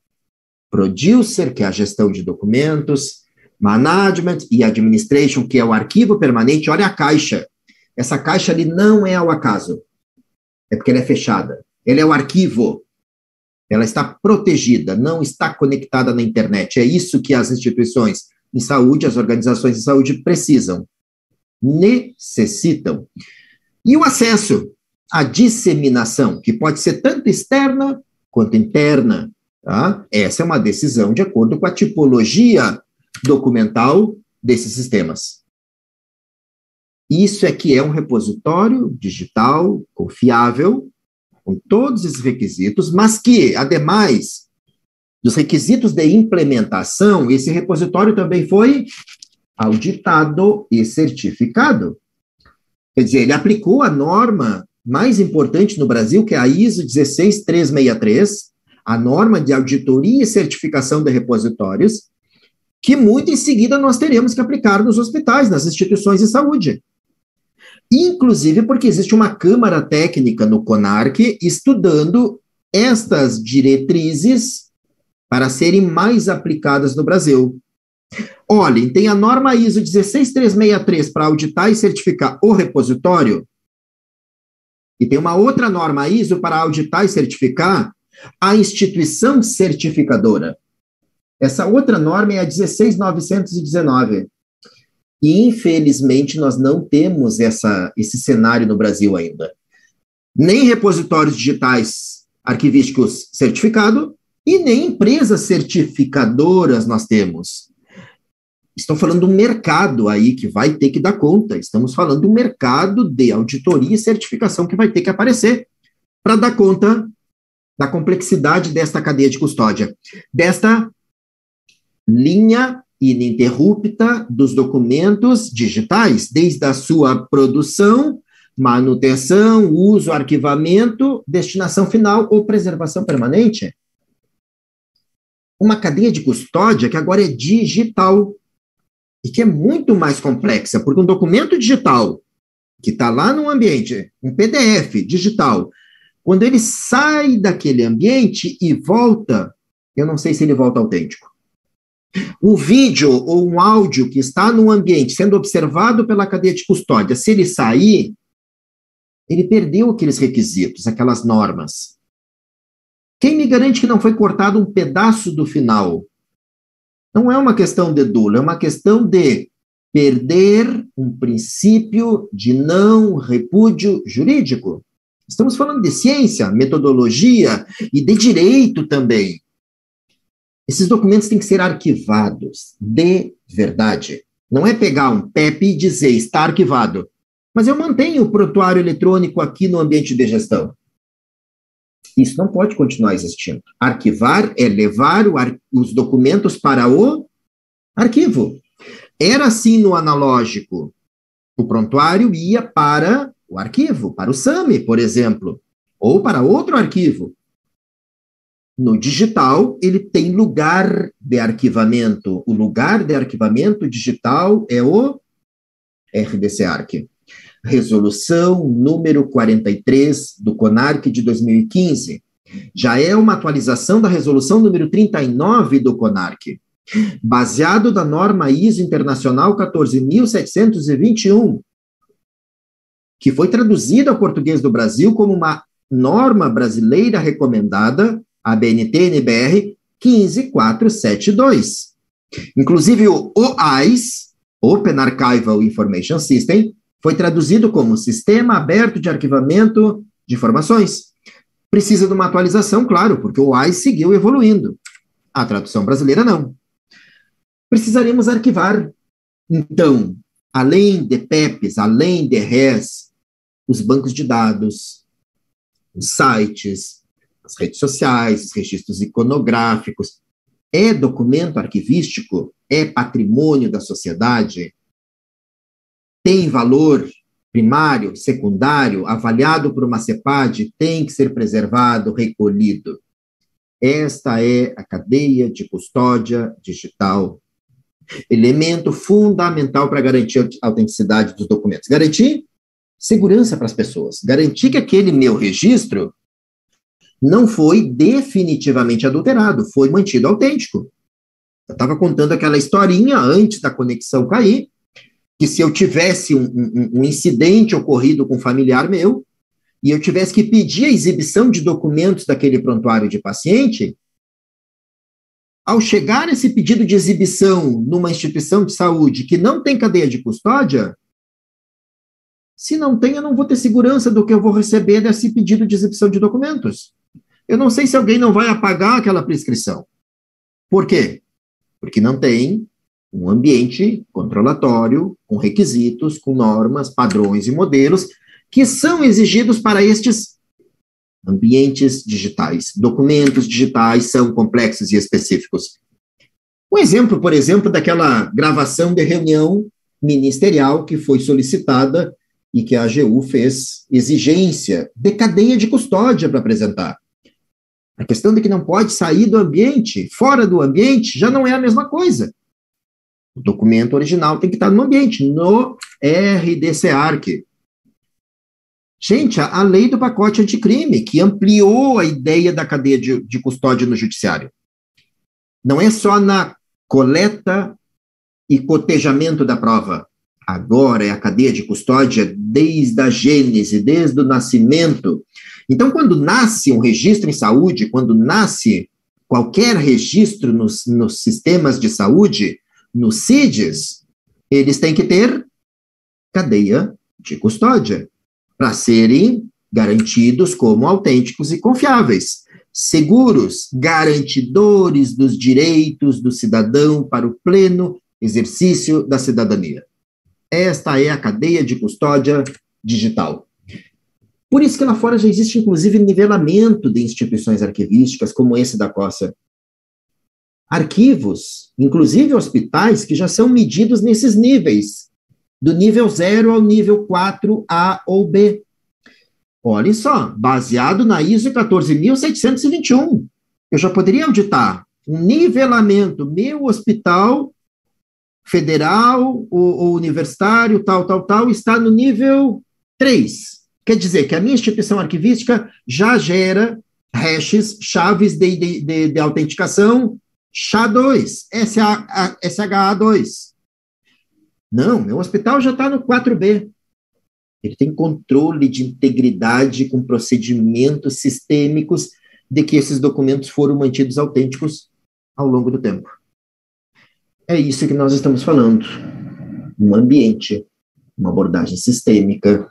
Producer, que é a gestão de documentos, Management e Administration, que é o arquivo permanente. Olha a caixa. Essa caixa ali não é ao acaso, é porque ela é fechada. Ela é o arquivo. Ela está protegida, não está conectada na internet. É isso que as instituições de saúde, as organizações de saúde precisam, necessitam. E o acesso, a disseminação, que pode ser tanto externa quanto interna. Tá? Essa é uma decisão de acordo com a tipologia documental desses sistemas. Isso é que é um repositório digital, confiável, com todos esses requisitos, mas que, ademais dos requisitos de implementação, esse repositório também foi auditado e certificado. Quer dizer, ele aplicou a norma mais importante no Brasil, que é a ISO 16363, a norma de auditoria e certificação de repositórios, que muito em seguida nós teremos que aplicar nos hospitais, nas instituições de saúde. Inclusive porque existe uma câmara técnica no CONARC estudando estas diretrizes para serem mais aplicadas no Brasil. Olhem, tem a norma ISO 16363 para auditar e certificar o repositório, e tem uma outra norma ISO para auditar e certificar a instituição certificadora. Essa outra norma é a 16919. E, infelizmente, nós não temos esse cenário no Brasil ainda. Nem repositórios digitais arquivísticos certificado e nem empresas certificadoras nós temos. Estou falando do mercado aí que vai ter que dar conta. Estamos falando do mercado de auditoria e certificação que vai ter que aparecer para dar conta da complexidade desta cadeia de custódia, desta linha ininterrupta dos documentos digitais, desde a sua produção, manutenção, uso, arquivamento, destinação final ou preservação permanente. Uma cadeia de custódia que agora é digital e que é muito mais complexa, porque um documento digital que está lá no ambiente, um PDF digital, quando ele sai daquele ambiente e volta, eu não sei se ele volta autêntico. Um vídeo ou um áudio que está no ambiente sendo observado pela cadeia de custódia, se ele sair, ele perdeu aqueles requisitos, aquelas normas. Quem me garante que não foi cortado um pedaço do final? Não é uma questão de dolo, é uma questão de perder um princípio de não repúdio jurídico. Estamos falando de ciência, metodologia e de direito também. Esses documentos têm que ser arquivados de verdade. Não é pegar um PEP e dizer está arquivado, mas eu mantenho o prontuário eletrônico aqui no ambiente de gestão. Isso não pode continuar existindo. Arquivar é levar os documentos para o arquivo. Era assim no analógico. O prontuário ia para o arquivo, para o SAMI, por exemplo, ou para outro arquivo. No digital, ele tem lugar de arquivamento. O lugar de arquivamento digital é o RDC-ARC. Resolução número 43 do CONARC de 2015. Já é uma atualização da resolução número 39 do CONARC, baseado na norma ISO Internacional 14.721. que foi traduzida ao português do Brasil como uma norma brasileira recomendada, a BNT-NBR 15472. Inclusive, o OAIS, Open Archival Information System, foi traduzido como Sistema Aberto de Arquivamento de Informações. Precisa de uma atualização, claro, porque o OAIS seguiu evoluindo. A tradução brasileira não. Precisaremos arquivar, então, além de PEPs, além de RES, os bancos de dados, os sites, as redes sociais, os registros iconográficos. É documento arquivístico? É patrimônio da sociedade? Tem valor primário, secundário, avaliado por uma CEPAD? Tem que ser preservado, recolhido. Esta é a cadeia de custódia digital. Elemento fundamental para garantir a autenticidade dos documentos. Garantir segurança para as pessoas. Garantir que aquele meu registro não foi definitivamente adulterado, foi mantido autêntico. Eu estava contando aquela historinha antes da conexão cair, que se eu tivesse um incidente ocorrido com um familiar meu, e eu tivesse que pedir a exibição de documentos daquele prontuário de paciente, ao chegar esse pedido de exibição numa instituição de saúde que não tem cadeia de custódia, se não tem, eu não vou ter segurança do que eu vou receber desse pedido de exibição de documentos. Eu não sei se alguém não vai apagar aquela prescrição. Por quê? Porque não tem um ambiente controlatório, com requisitos, com normas, padrões e modelos que são exigidos para estes ambientes digitais. Documentos digitais são complexos e específicos. Um exemplo, por exemplo, daquela gravação de reunião ministerial que foi solicitada e que a AGU fez exigência de cadeia de custódia para apresentar. A questão de que não pode sair do ambiente, fora do ambiente, já não é a mesma coisa. O documento original tem que estar no ambiente, no RDC-ARC. Gente, a lei do pacote anticrime, que ampliou a ideia da cadeia de custódia no judiciário. Não é só na coleta e cotejamento da prova. Agora é a cadeia de custódia desde a gênese, desde o nascimento. Então, quando nasce um registro em saúde, quando nasce qualquer registro nos sistemas de saúde, nos CIDs, eles têm que ter cadeia de custódia para serem garantidos como autênticos e confiáveis, seguros, garantidores dos direitos do cidadão para o pleno exercício da cidadania. Esta é a cadeia de custódia digital. Por isso que lá fora já existe, inclusive, nivelamento de instituições arquivísticas, como esse da COSA. Arquivos, inclusive hospitais, que já são medidos nesses níveis, do nível 0 ao nível 4A ou B. Olhem só, baseado na ISO 14.721, eu já poderia auditar um nivelamento, meu hospital federal ou universitário, tal, está no nível 3. Quer dizer que a minha instituição arquivística já gera hashes, chaves de autenticação SHA-2, SHA-2. Não, meu hospital já está no 4B. Ele tem controle de integridade com procedimentos sistêmicos de que esses documentos foram mantidos autênticos ao longo do tempo. É isso que nós estamos falando. Um ambiente, uma abordagem sistêmica,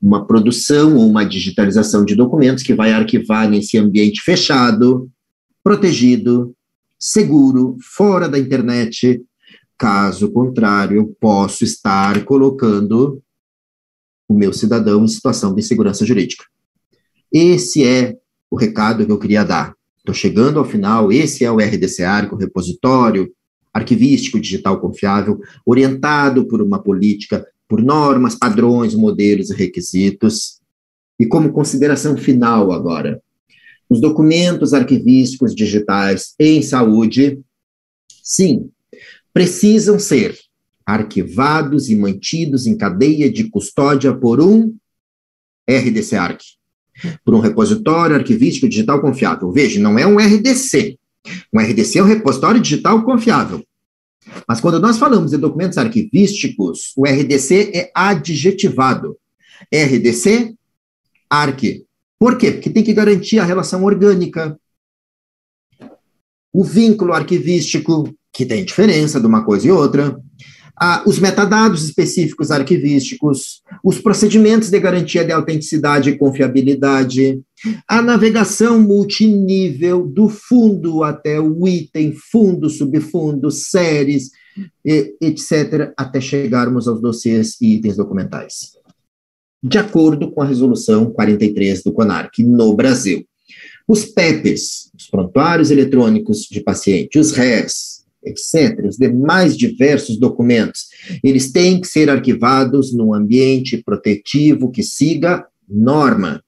uma produção ou uma digitalização de documentos que vai arquivar nesse ambiente fechado, protegido, seguro, fora da internet. Caso contrário, eu posso estar colocando o meu cidadão em situação de insegurança jurídica. Esse é o recado que eu queria dar. Estou chegando ao final, esse é o RDC-ARC, o repositório arquivístico digital confiável, orientado por uma política, por normas, padrões, modelos e requisitos. E como consideração final agora, os documentos arquivísticos digitais em saúde, sim, precisam ser arquivados e mantidos em cadeia de custódia por um RDC-ARC, por um repositório arquivístico digital confiável. Veja, não é um RDC. Um RDC é um repositório digital confiável. Mas quando nós falamos de documentos arquivísticos, o RDC é adjetivado. RDC, ARC. Por quê? Porque tem que garantir a relação orgânica, o vínculo arquivístico, que tem diferença de uma coisa e outra, os metadados específicos arquivísticos, os procedimentos de garantia de autenticidade e confiabilidade, a navegação multinível do fundo até o item, fundo, subfundo, séries, etc., até chegarmos aos dossiês e itens documentais. De acordo com a resolução 43 do CONARC, no Brasil. Os PEPs, os prontuários eletrônicos de paciente, os RES, etc., os demais diversos documentos, eles têm que ser arquivados num ambiente protetivo que siga norma,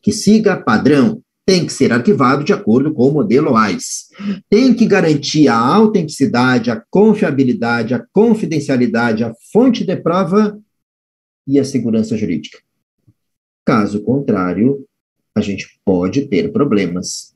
que siga padrão, tem que ser arquivado de acordo com o modelo AIS. Tem que garantir a autenticidade, a confiabilidade, a confidencialidade, a fonte de prova e a segurança jurídica. Caso contrário, a gente pode ter problemas.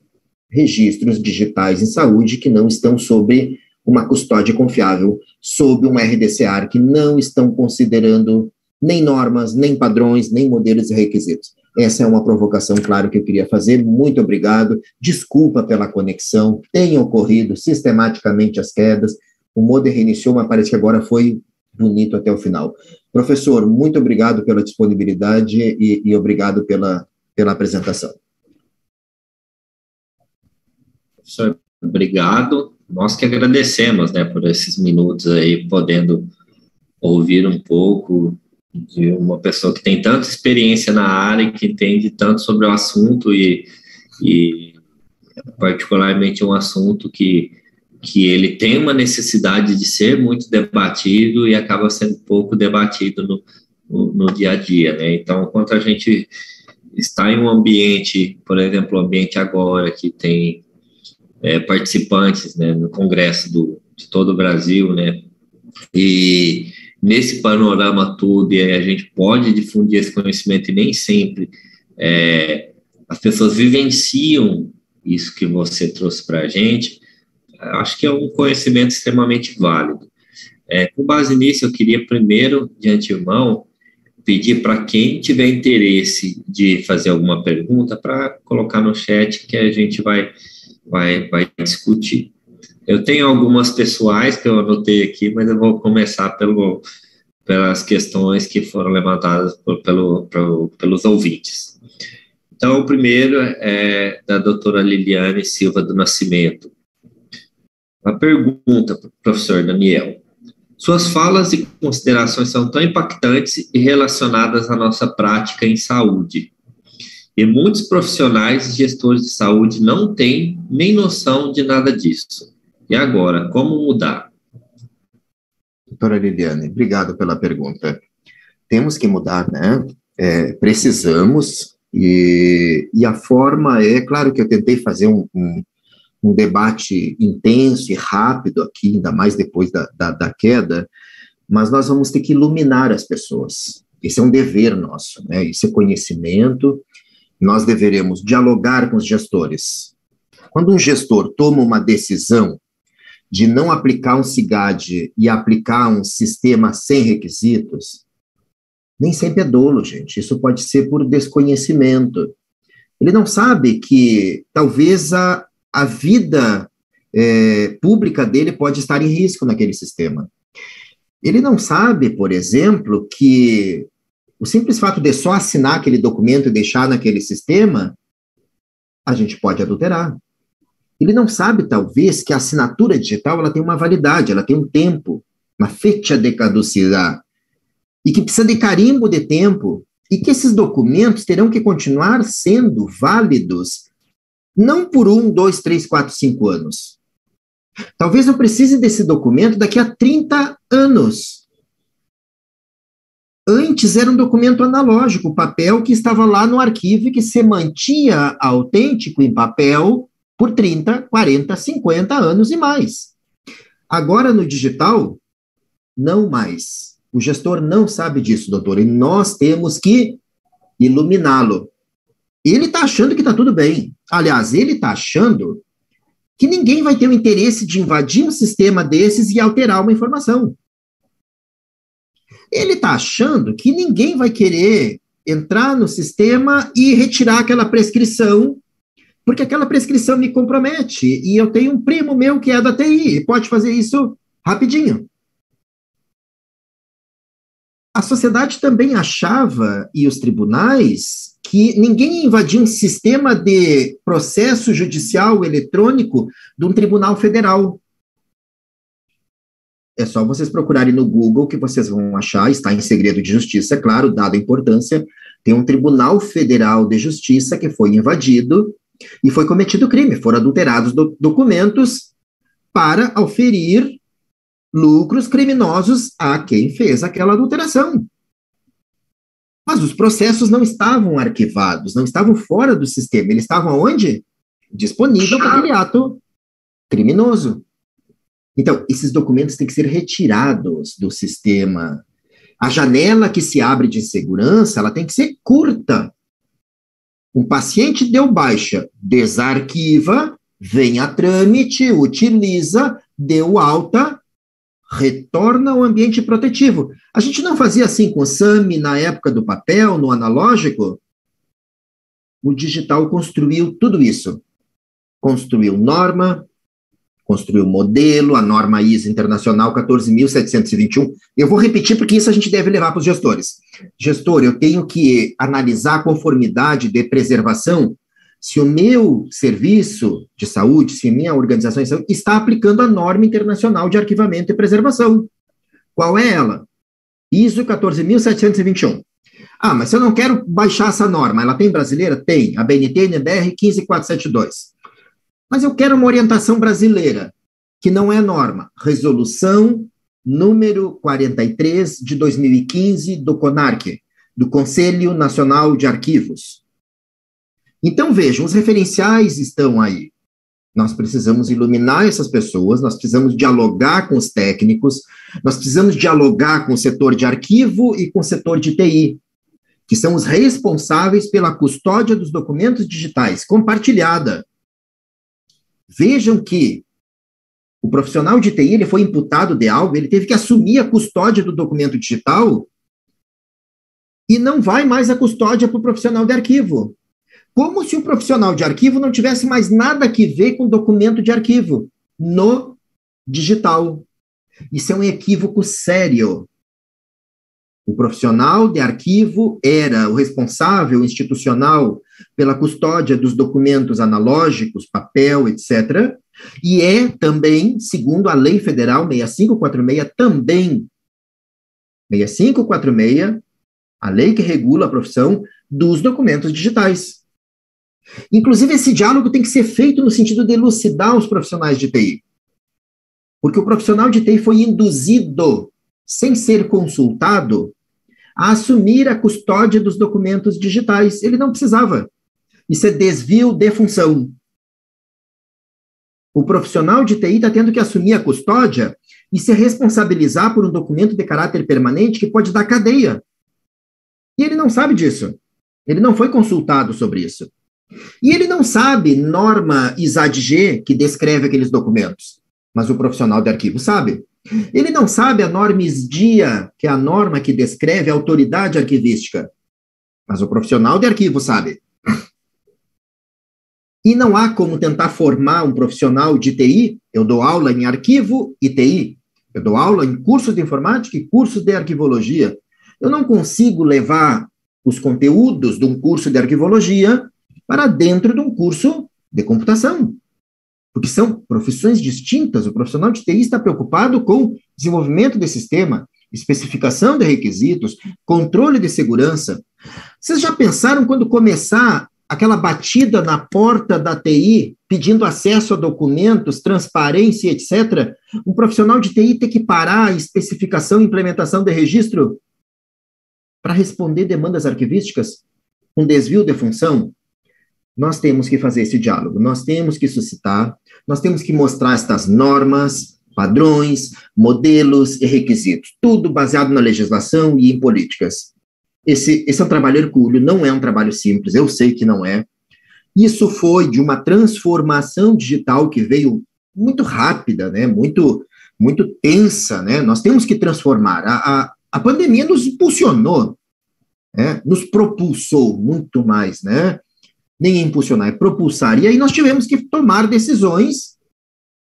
Registros digitais em saúde que não estão sob uma custódia confiável, sob um RDCAR, que não estão considerando nem normas, nem padrões, nem modelos e requisitos. Essa é uma provocação, claro, que eu queria fazer. Muito obrigado. Desculpa pela conexão. Tem ocorrido sistematicamente as quedas. O modem reiniciou, mas parece que agora foi bonito até o final. Professor, muito obrigado pela disponibilidade e obrigado pela apresentação.
Professor, obrigado. Nós que agradecemos, né, por esses minutos aí, podendo ouvir um pouco de uma pessoa que tem tanta experiência na área e que entende tanto sobre o assunto e particularmente um assunto que ele tem uma necessidade de ser muito debatido e acaba sendo pouco debatido no dia a dia, né? Então, quando a gente está em um ambiente, por exemplo, o ambiente agora que tem participantes, né, no congresso de todo o Brasil, né, e nesse panorama todo, e a gente pode difundir esse conhecimento e nem sempre as pessoas vivenciam isso que você trouxe para a gente. Acho que é um conhecimento extremamente válido. Com base nisso, eu queria primeiro, de antemão, pedir para quem tiver interesse de fazer alguma pergunta, para colocar no chat que a gente vai discutir. Eu tenho algumas pessoais que eu anotei aqui, mas eu vou começar pelas questões que foram levantadas pelos ouvintes. Então, o primeiro é da doutora Liliane Silva do Nascimento. A pergunta, professor Daniel: suas falas e considerações são tão impactantes e relacionadas à nossa prática em saúde. E muitos profissionais e gestores de saúde não têm nem noção de nada disso. E agora, como mudar?
Doutora Liliane, obrigado pela pergunta. Temos que mudar, né? Precisamos, e a forma claro que eu tentei fazer um debate intenso e rápido aqui, ainda mais depois da queda, mas nós vamos ter que iluminar as pessoas. Esse é um dever nosso, né? Isso é conhecimento. Nós deveremos dialogar com os gestores. Quando um gestor toma uma decisão de não aplicar um CIGAD e aplicar um sistema sem requisitos, nem sempre é dolo, gente. Isso pode ser por desconhecimento. Ele não sabe que talvez a vida pública dele pode estar em risco naquele sistema. Ele não sabe, por exemplo, que o simples fato de só assinar aquele documento e deixar naquele sistema, a gente pode adulterar. Ele não sabe, talvez, que a assinatura digital ela tem uma validade, ela tem um tempo, uma fecha de caducidade, e que precisa de carimbo de tempo, e que esses documentos terão que continuar sendo válidos, não por 1, 2, 3, 4, 5 anos. Talvez eu precise desse documento daqui a 30 anos. Antes era um documento analógico, papel que estava lá no arquivo e que se mantinha autêntico em papel por 30, 40, 50 anos e mais. Agora, no digital, não mais. O gestor não sabe disso, doutor, e nós temos que iluminá-lo. Ele está achando que está tudo bem. Aliás, ele está achando que ninguém vai ter o interesse de invadir um sistema desses e alterar uma informação. Ele está achando que ninguém vai querer entrar no sistema e retirar aquela prescrição, porque aquela prescrição me compromete. E eu tenho um primo meu que é da TI, e pode fazer isso rapidinho. A sociedade também achava, e os tribunais, que ninguém invadia um sistema de processo judicial eletrônico de um tribunal federal. É só vocês procurarem no Google que vocês vão achar, está em segredo de justiça, é claro, dada a importância, tem um Tribunal Federal de Justiça que foi invadido e foi cometido crime, foram adulterados documentos para auferir lucros criminosos a quem fez aquela adulteração. Mas os processos não estavam arquivados, não estavam fora do sistema, eles estavam onde? Disponível para aquele ato criminoso. Então, esses documentos têm que ser retirados do sistema. A janela que se abre de segurança, ela tem que ser curta. Um paciente deu baixa, desarquiva, vem a trâmite, utiliza, deu alta, retorna ao ambiente protetivo. A gente não fazia assim com o SAMI na época do papel, no analógico? O digital construiu tudo isso. Construiu norma, construiu modelo, a norma ISO internacional 14.721. Eu vou repetir porque isso a gente deve levar para os gestores. Gestor, eu tenho que analisar a conformidade de preservação se o meu serviço de saúde, se a minha organização de saúde está aplicando a norma internacional de arquivamento e preservação. Qual é ela? ISO 14.721. Ah, mas se eu não quero baixar essa norma, ela tem brasileira? Tem. A BNT NBR 15472. Mas eu quero uma orientação brasileira, que não é norma. Resolução número 43 de 2015 do CONARC, do Conselho Nacional de Arquivos. Então, vejam, os referenciais estão aí. Nós precisamos iluminar essas pessoas, nós precisamos dialogar com os técnicos, nós precisamos dialogar com o setor de arquivo e com o setor de TI, que são os responsáveis pela custódia dos documentos digitais, compartilhada. Vejam que o profissional de TI, ele foi imputado de algo, ele teve que assumir a custódia do documento digital e não vai mais a custódia para o profissional de arquivo. Como se o profissional de arquivo não tivesse mais nada a ver com documento de arquivo no digital. Isso é um equívoco sério. O profissional de arquivo era o responsável institucional pela custódia dos documentos analógicos, papel, etc., e é também, segundo a Lei Federal 6546, também 6546, a lei que regula a profissão dos documentos digitais. Inclusive, esse diálogo tem que ser feito no sentido de elucidar os profissionais de TI. Porque o profissional de TI foi induzido, sem ser consultado, a assumir a custódia dos documentos digitais. Ele não precisava. Isso é desvio de função. O profissional de TI está tendo que assumir a custódia e se responsabilizar por um documento de caráter permanente que pode dar cadeia. E ele não sabe disso. Ele não foi consultado sobre isso. E ele não sabe norma ISAD-G que descreve aqueles documentos, mas o profissional de arquivo sabe. Ele não sabe a norma ISDIA, que é a norma que descreve a autoridade arquivística, mas o profissional de arquivo sabe. E não há como tentar formar um profissional de TI. Eu dou aula em arquivo e TI. Eu dou aula em cursos de informática e cursos de arquivologia. Eu não consigo levar os conteúdos de um curso de arquivologia para dentro de um curso de computação. Porque são profissões distintas. O profissional de TI está preocupado com desenvolvimento de sistema, especificação de requisitos, controle de segurança. Vocês já pensaram quando começar aquela batida na porta da TI, pedindo acesso a documentos, transparência, etc., um profissional de TI ter que parar a especificação e implementação de registro para responder demandas arquivísticas com desvio de função? Nós temos que fazer esse diálogo, nós temos que suscitar, nós temos que mostrar estas normas, padrões, modelos e requisitos, tudo baseado na legislação e em políticas. Esse é um trabalho hercúleo, não é um trabalho simples, eu sei que não é. Isso foi de uma transformação digital que veio muito rápida, né? muito tensa, né? Nós temos que transformar. A pandemia nos impulsionou. nos propulsou muito mais, né? Nem impulsionar, é propulsar. E aí nós tivemos que tomar decisões,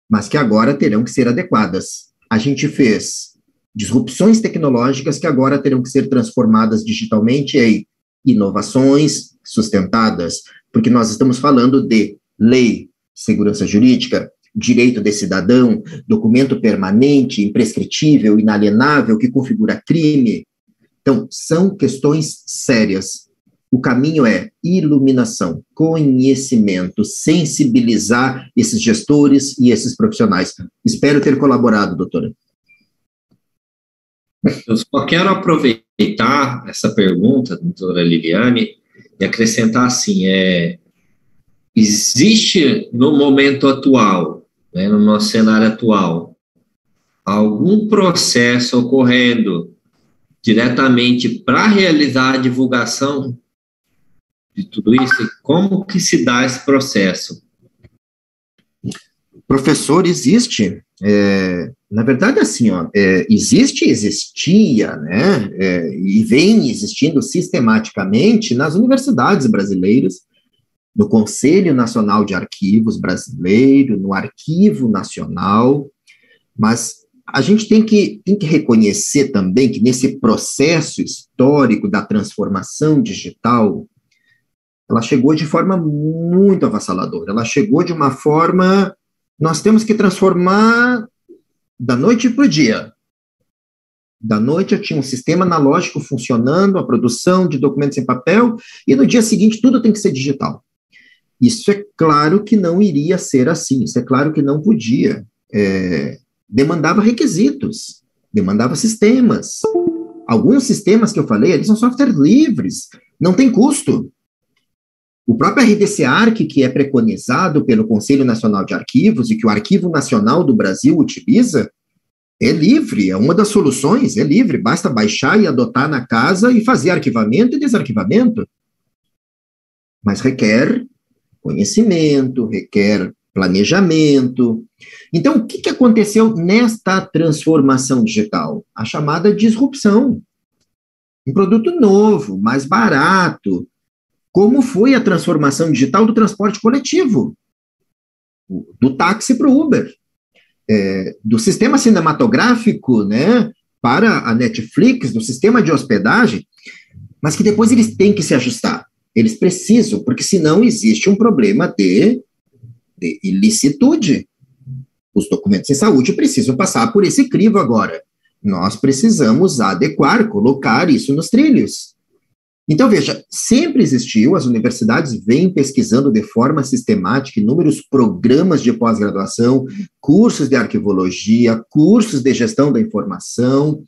mas que agora terão que ser adequadas. A gente fez disrupções tecnológicas que agora terão que ser transformadas digitalmente em inovações sustentadas, porque nós estamos falando de lei, segurança jurídica, direito de cidadão, documento permanente, imprescritível, inalienável, que configura crime. Então, são questões sérias. O caminho é iluminação, conhecimento, sensibilizar esses gestores e esses profissionais. Espero ter colaborado, doutora.
Eu só quero aproveitar essa pergunta, doutora Liliane, e acrescentar assim, existe no momento atual, né, no nosso cenário atual, algum processo ocorrendo diretamente para realizar a divulgação de tudo isso? Como que se dá esse processo?
Professor, existe. Na verdade, assim, existia, né, e vem existindo sistematicamente nas universidades brasileiras, no Conselho Nacional de Arquivos Brasileiro, no Arquivo Nacional, mas a gente tem que reconhecer também que nesse processo histórico da transformação digital, ela chegou de forma muito avassaladora, ela chegou de uma forma, nós temos que transformar da noite para o dia. Da noite eu tinha um sistema analógico funcionando, a produção de documentos em papel, e no dia seguinte tudo tem que ser digital. Isso é claro que não iria ser assim, isso é claro que não podia. Demandava requisitos, demandava sistemas. Alguns sistemas que eu falei, eles são softwares livres, não tem custo. O próprio RDC-ARC, que é preconizado pelo Conselho Nacional de Arquivos e que o Arquivo Nacional do Brasil utiliza, é livre, é uma das soluções, é livre, basta baixar e adotar na casa e fazer arquivamento e desarquivamento. Mas requer conhecimento, requer planejamento. Então, o que aconteceu nesta transformação digital? A chamada disrupção. Um produto novo, mais barato. Como foi a transformação digital do transporte coletivo? Do táxi para o Uber. Do sistema cinematográfico, né, para a Netflix, do sistema de hospedagem, mas que depois eles têm que se ajustar. Eles precisam, porque senão existe um problema de ilicitude. Os documentos em saúde precisam passar por esse crivo agora. Nós precisamos adequar, colocar isso nos trilhos. Então, veja, sempre existiu, as universidades vêm pesquisando de forma sistemática inúmeros programas de pós-graduação, cursos de arquivologia, cursos de gestão da informação,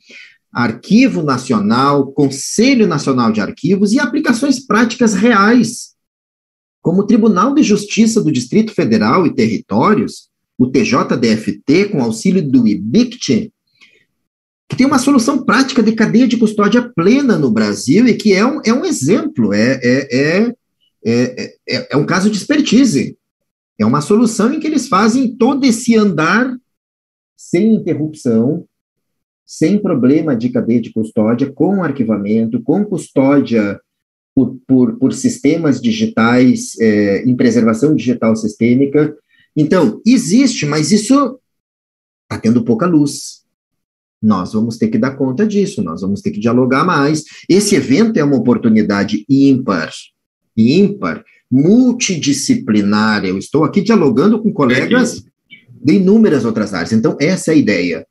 Arquivo Nacional, Conselho Nacional de Arquivos e aplicações práticas reais, como o Tribunal de Justiça do Distrito Federal e Territórios, o TJDFT, com auxílio do IBICT, que tem uma solução prática de cadeia de custódia plena no Brasil e que é um exemplo, é um caso de expertise. É uma solução em que eles fazem todo esse andar sem interrupção, sem problema de cadeia de custódia, com arquivamento, com custódia por sistemas digitais, em preservação digital sistêmica. Então, existe, mas isso está tendo pouca luz. Nós vamos ter que dar conta disso, nós vamos ter que dialogar mais. Esse evento é uma oportunidade ímpar, multidisciplinar. Eu estou aqui dialogando com colegas de inúmeras outras áreas. Então, essa é a ideia.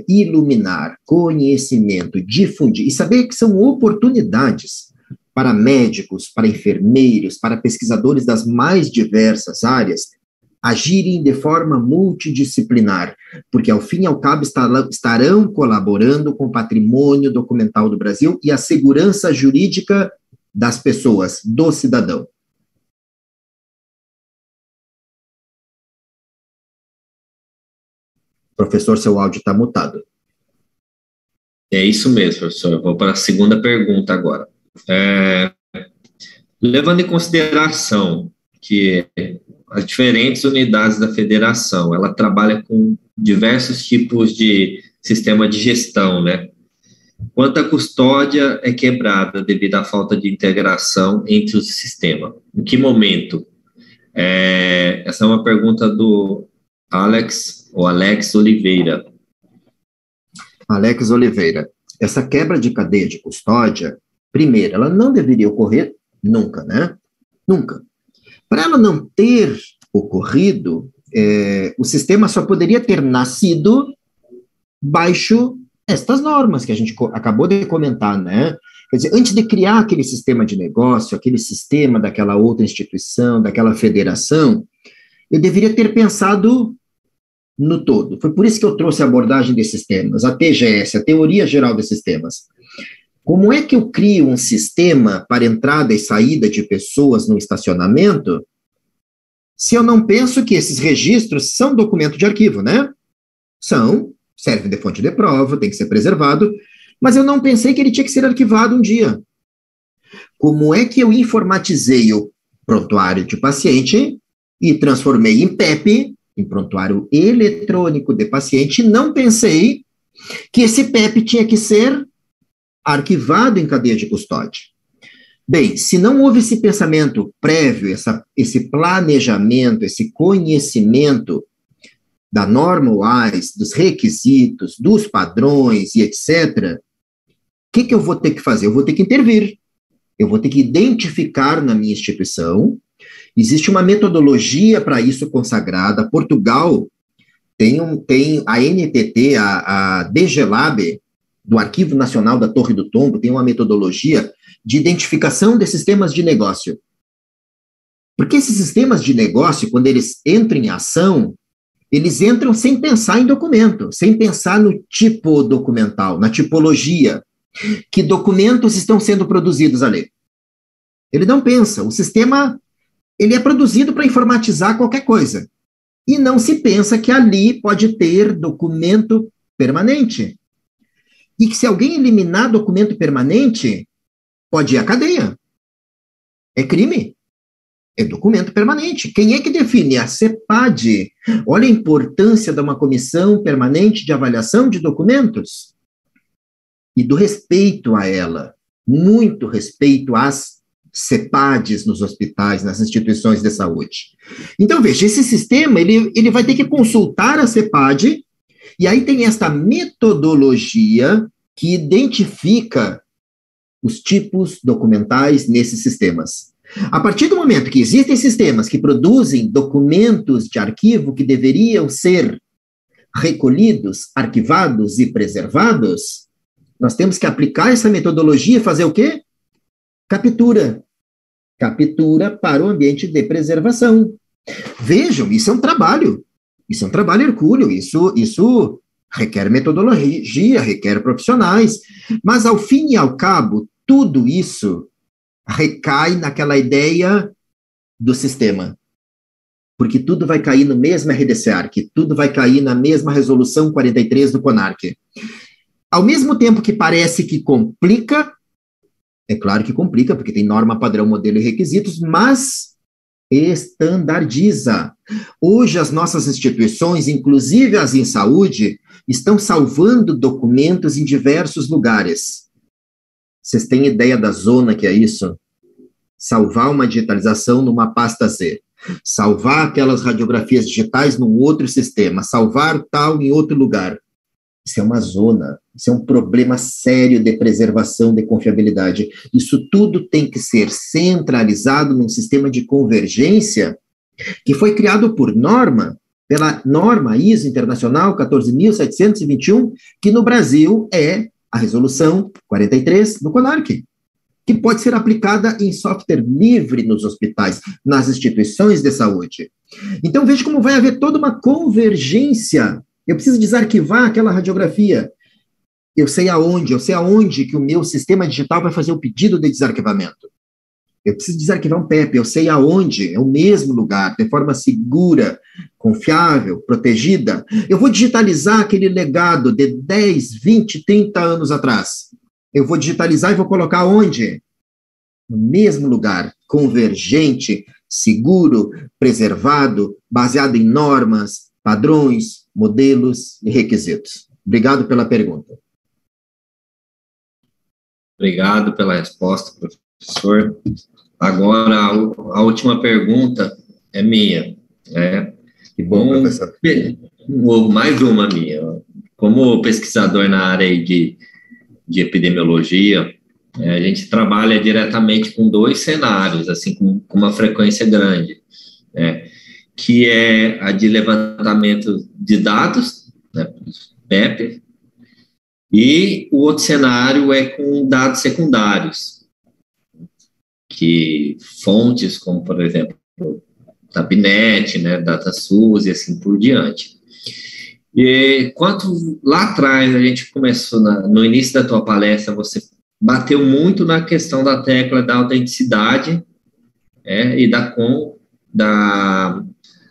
Iluminar, conhecimento, difundir, e saber que são oportunidades para médicos, para enfermeiros, para pesquisadores das mais diversas áreas, agirem de forma multidisciplinar, porque ao fim e ao cabo estarão colaborando com o patrimônio documental do Brasil e a segurança jurídica das pessoas, do cidadão. Professor, seu áudio está mutado.
É isso mesmo, professor. Eu vou para a segunda pergunta agora. Levando em consideração que as diferentes unidades da federação, ela trabalha com diversos tipos de sistema de gestão, né? Quanto a custódia é quebrada devido à falta de integração entre os sistemas? Em que momento? Essa é uma pergunta do Alex Oliveira.
Alex Oliveira, essa quebra de cadeia de custódia, primeiro, ela não deveria ocorrer nunca, né? Nunca. Para ela não ter ocorrido, o sistema só poderia ter nascido baixo estas normas que a gente acabou de comentar, né? Quer dizer, antes de criar aquele sistema de negócio, aquele sistema daquela outra instituição, daquela federação, eu deveria ter pensado no todo. Foi por isso que eu trouxe a abordagem desses temas, a TGS, a Teoria Geral de Sistemas. Como é que eu crio um sistema para entrada e saída de pessoas no estacionamento, se eu não penso que esses registros são documento de arquivo, né? Servem de fonte de prova, tem que ser preservado, mas eu não pensei que ele tinha que ser arquivado um dia. Como é que eu informatizei o prontuário de paciente e transformei em PEP, em prontuário eletrônico de paciente, e não pensei que esse PEP tinha que ser arquivado em cadeia de custódia? Bem, se não houve esse pensamento prévio, esse planejamento, esse conhecimento da norma WISE, dos requisitos, dos padrões e etc., o que eu vou ter que fazer? Eu vou ter que intervir. Eu vou ter que identificar na minha instituição. Existe uma metodologia para isso consagrada. Portugal tem a NTT, a DGLab, do Arquivo Nacional da Torre do Tombo, tem uma metodologia de identificação de sistemas de negócio. Porque esses sistemas de negócio, quando eles entram em ação, eles entram sem pensar em documento, sem pensar no tipo documental, na tipologia. Que documentos estão sendo produzidos ali? Ele não pensa. O sistema, ele é produzido para informatizar qualquer coisa. E não se pensa que ali pode ter documento permanente. E que se alguém eliminar documento permanente, pode ir à cadeia. É crime. É documento permanente. Quem é que define? A CEPAD. Olha a importância de uma comissão permanente de avaliação de documentos. E do respeito a ela. Muito respeito às CEPADs nos hospitais, nas instituições de saúde. Então, veja, esse sistema, ele vai ter que consultar a CEPAD, e aí tem esta metodologia que identifica os tipos documentais nesses sistemas. A partir do momento que existem sistemas que produzem documentos de arquivo que deveriam ser recolhidos, arquivados e preservados, nós temos que aplicar essa metodologia e fazer o quê? Captura. Captura para o ambiente de preservação. Vejam, isso é um trabalho. Isso é um trabalho hercúleo. Isso requer metodologia, requer profissionais. Mas, ao fim e ao cabo, tudo isso recai naquela ideia do sistema. Porque tudo vai cair no mesmo RDC-ARC, tudo vai cair na mesma resolução 43 do CONARC. Ao mesmo tempo que parece que complica, é claro que complica, porque tem norma, padrão, modelo e requisitos, mas estandardiza. Hoje as nossas instituições, inclusive as em saúde, estão salvando documentos em diversos lugares. Vocês têm ideia da zona que é isso? Salvar uma digitalização numa pasta Z, salvar aquelas radiografias digitais num outro sistema, salvar tal em outro lugar. Isso é uma zona, isso é um problema sério de preservação de confiabilidade. Isso tudo tem que ser centralizado num sistema de convergência que foi criado por norma, pela norma ISO Internacional 14.721, que no Brasil é a resolução 43 do CONARC, que pode ser aplicada em software livre nos hospitais, nas instituições de saúde. Então, veja como vai haver toda uma convergência. Eu preciso desarquivar aquela radiografia. Eu sei aonde que o meu sistema digital vai fazer o pedido de desarquivamento. Eu preciso desarquivar um PEP, eu sei aonde, é o mesmo lugar, de forma segura, confiável, protegida. Eu vou digitalizar aquele legado de 10, 20, 30 anos atrás. Eu vou digitalizar e vou colocar onde? No mesmo lugar, convergente, seguro, preservado, baseado em normas, padrões, modelos e requisitos. Obrigado pela pergunta.
Obrigado pela resposta, professor. Agora, a última pergunta é minha, né?
Que bom, professor.
Mais uma minha. Como pesquisador na área de epidemiologia, a gente trabalha diretamente com dois cenários, assim, com uma frequência grande, né? Que é a de levantamento de dados, né, PEP, e o outro cenário é com dados secundários, que fontes como, por exemplo, Tabnet, né, DataSUS e assim por diante. E quanto lá atrás a gente começou, no início da tua palestra, você bateu muito na questão da tecla da autenticidade, e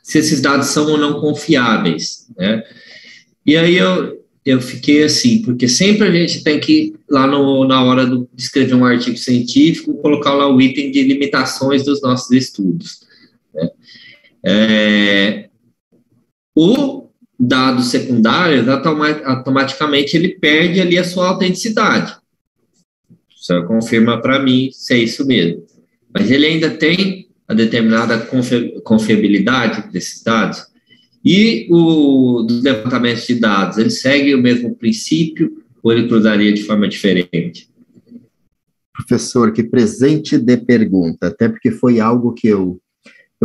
se esses dados são ou não confiáveis, né? E aí eu fiquei assim, porque sempre a gente tem que, lá na hora de escrever um artigo científico, colocar lá o item de limitações dos nossos estudos, né? O dado secundário, automaticamente, ele perde ali a sua autenticidade. Só confirma para mim se é isso mesmo. Mas ele ainda tem a determinada confiabilidade desses dados. E dos levantamentos de dados, ele segue o mesmo princípio ou ele cruzaria de forma diferente?
Professor, que presente de pergunta, até porque foi algo que eu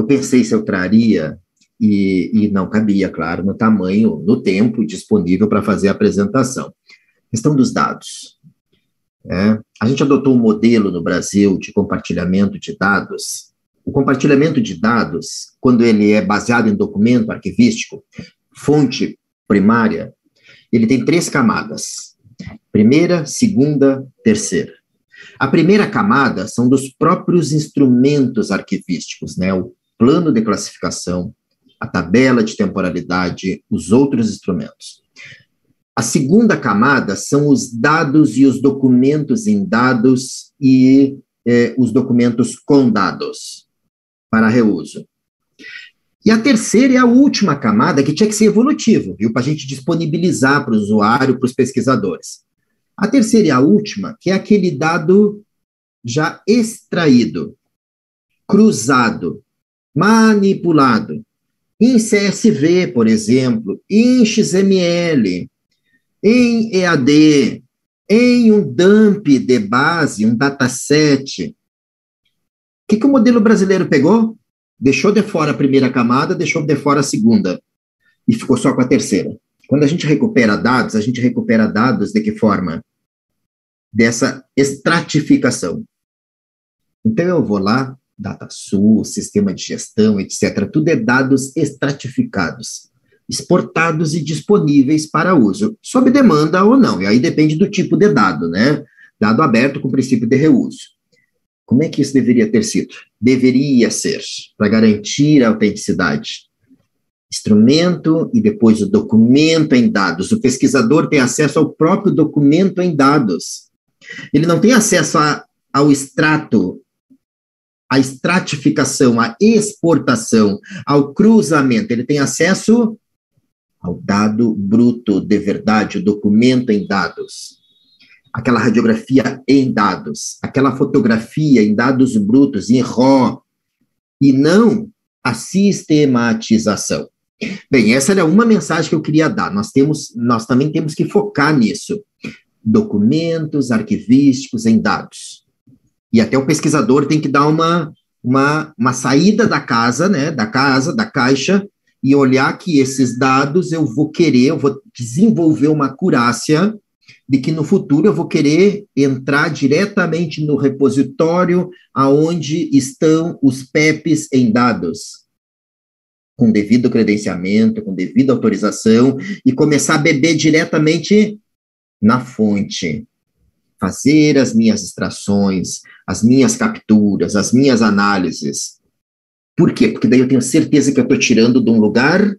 pensei se eu traria e não cabia, claro, no tamanho, no tempo disponível para fazer a apresentação. Questão dos dados. A gente adotou um modelo no Brasil de compartilhamento de dados. O compartilhamento de dados, quando ele é baseado em documento arquivístico, fonte primária, ele tem 3 camadas. Primeira, segunda, terceira. A primeira camada são dos próprios instrumentos arquivísticos, né? O plano de classificação, a tabela de temporalidade, os outros instrumentos. A segunda camada são os dados e os documentos em dados e os documentos com dados para reuso. E a terceira e a última camada, que tinha que ser evolutiva, viu, para a gente disponibilizar para o usuário, para os pesquisadores. A terceira e a última, que é aquele dado já extraído, cruzado, manipulado, em CSV, por exemplo, em XML, em EAD, em um dump de base, um dataset. O que o modelo brasileiro pegou? Deixou de fora a primeira camada, deixou de fora a segunda, e ficou só com a terceira. Quando a gente recupera dados de que forma? Dessa estratificação. Então eu vou lá, DataSUS, sistema de gestão, etc. Tudo é dados estratificados, exportados e disponíveis para uso, sob demanda ou não, e aí depende do tipo de dado, né? Dado aberto com princípio de reuso. Como é que isso deveria ter sido? Deveria ser, para garantir a autenticidade. Instrumento e depois o documento em dados. O pesquisador tem acesso ao próprio documento em dados. Ele não tem acesso ao extrato, à estratificação, à exportação, ao cruzamento. Ele tem acesso ao dado bruto de verdade, o documento em dados. Aquela radiografia em dados, aquela fotografia em dados brutos, em RAW, e não a sistematização. Bem, essa era uma mensagem que eu queria dar. Nós também temos que focar nisso. Documentos arquivísticos em dados. E até o pesquisador tem que dar uma saída da casa, né, da caixa, e olhar que esses dados eu vou desenvolver uma acurácia de que no futuro eu vou querer entrar diretamente no repositório aonde estão os PEPs em dados, com devido credenciamento, com devida autorização, e começar a beber diretamente na fonte. Fazer as minhas extrações, as minhas capturas, as minhas análises. Por quê? Porque daí eu tenho certeza que eu estou tirando de um lugar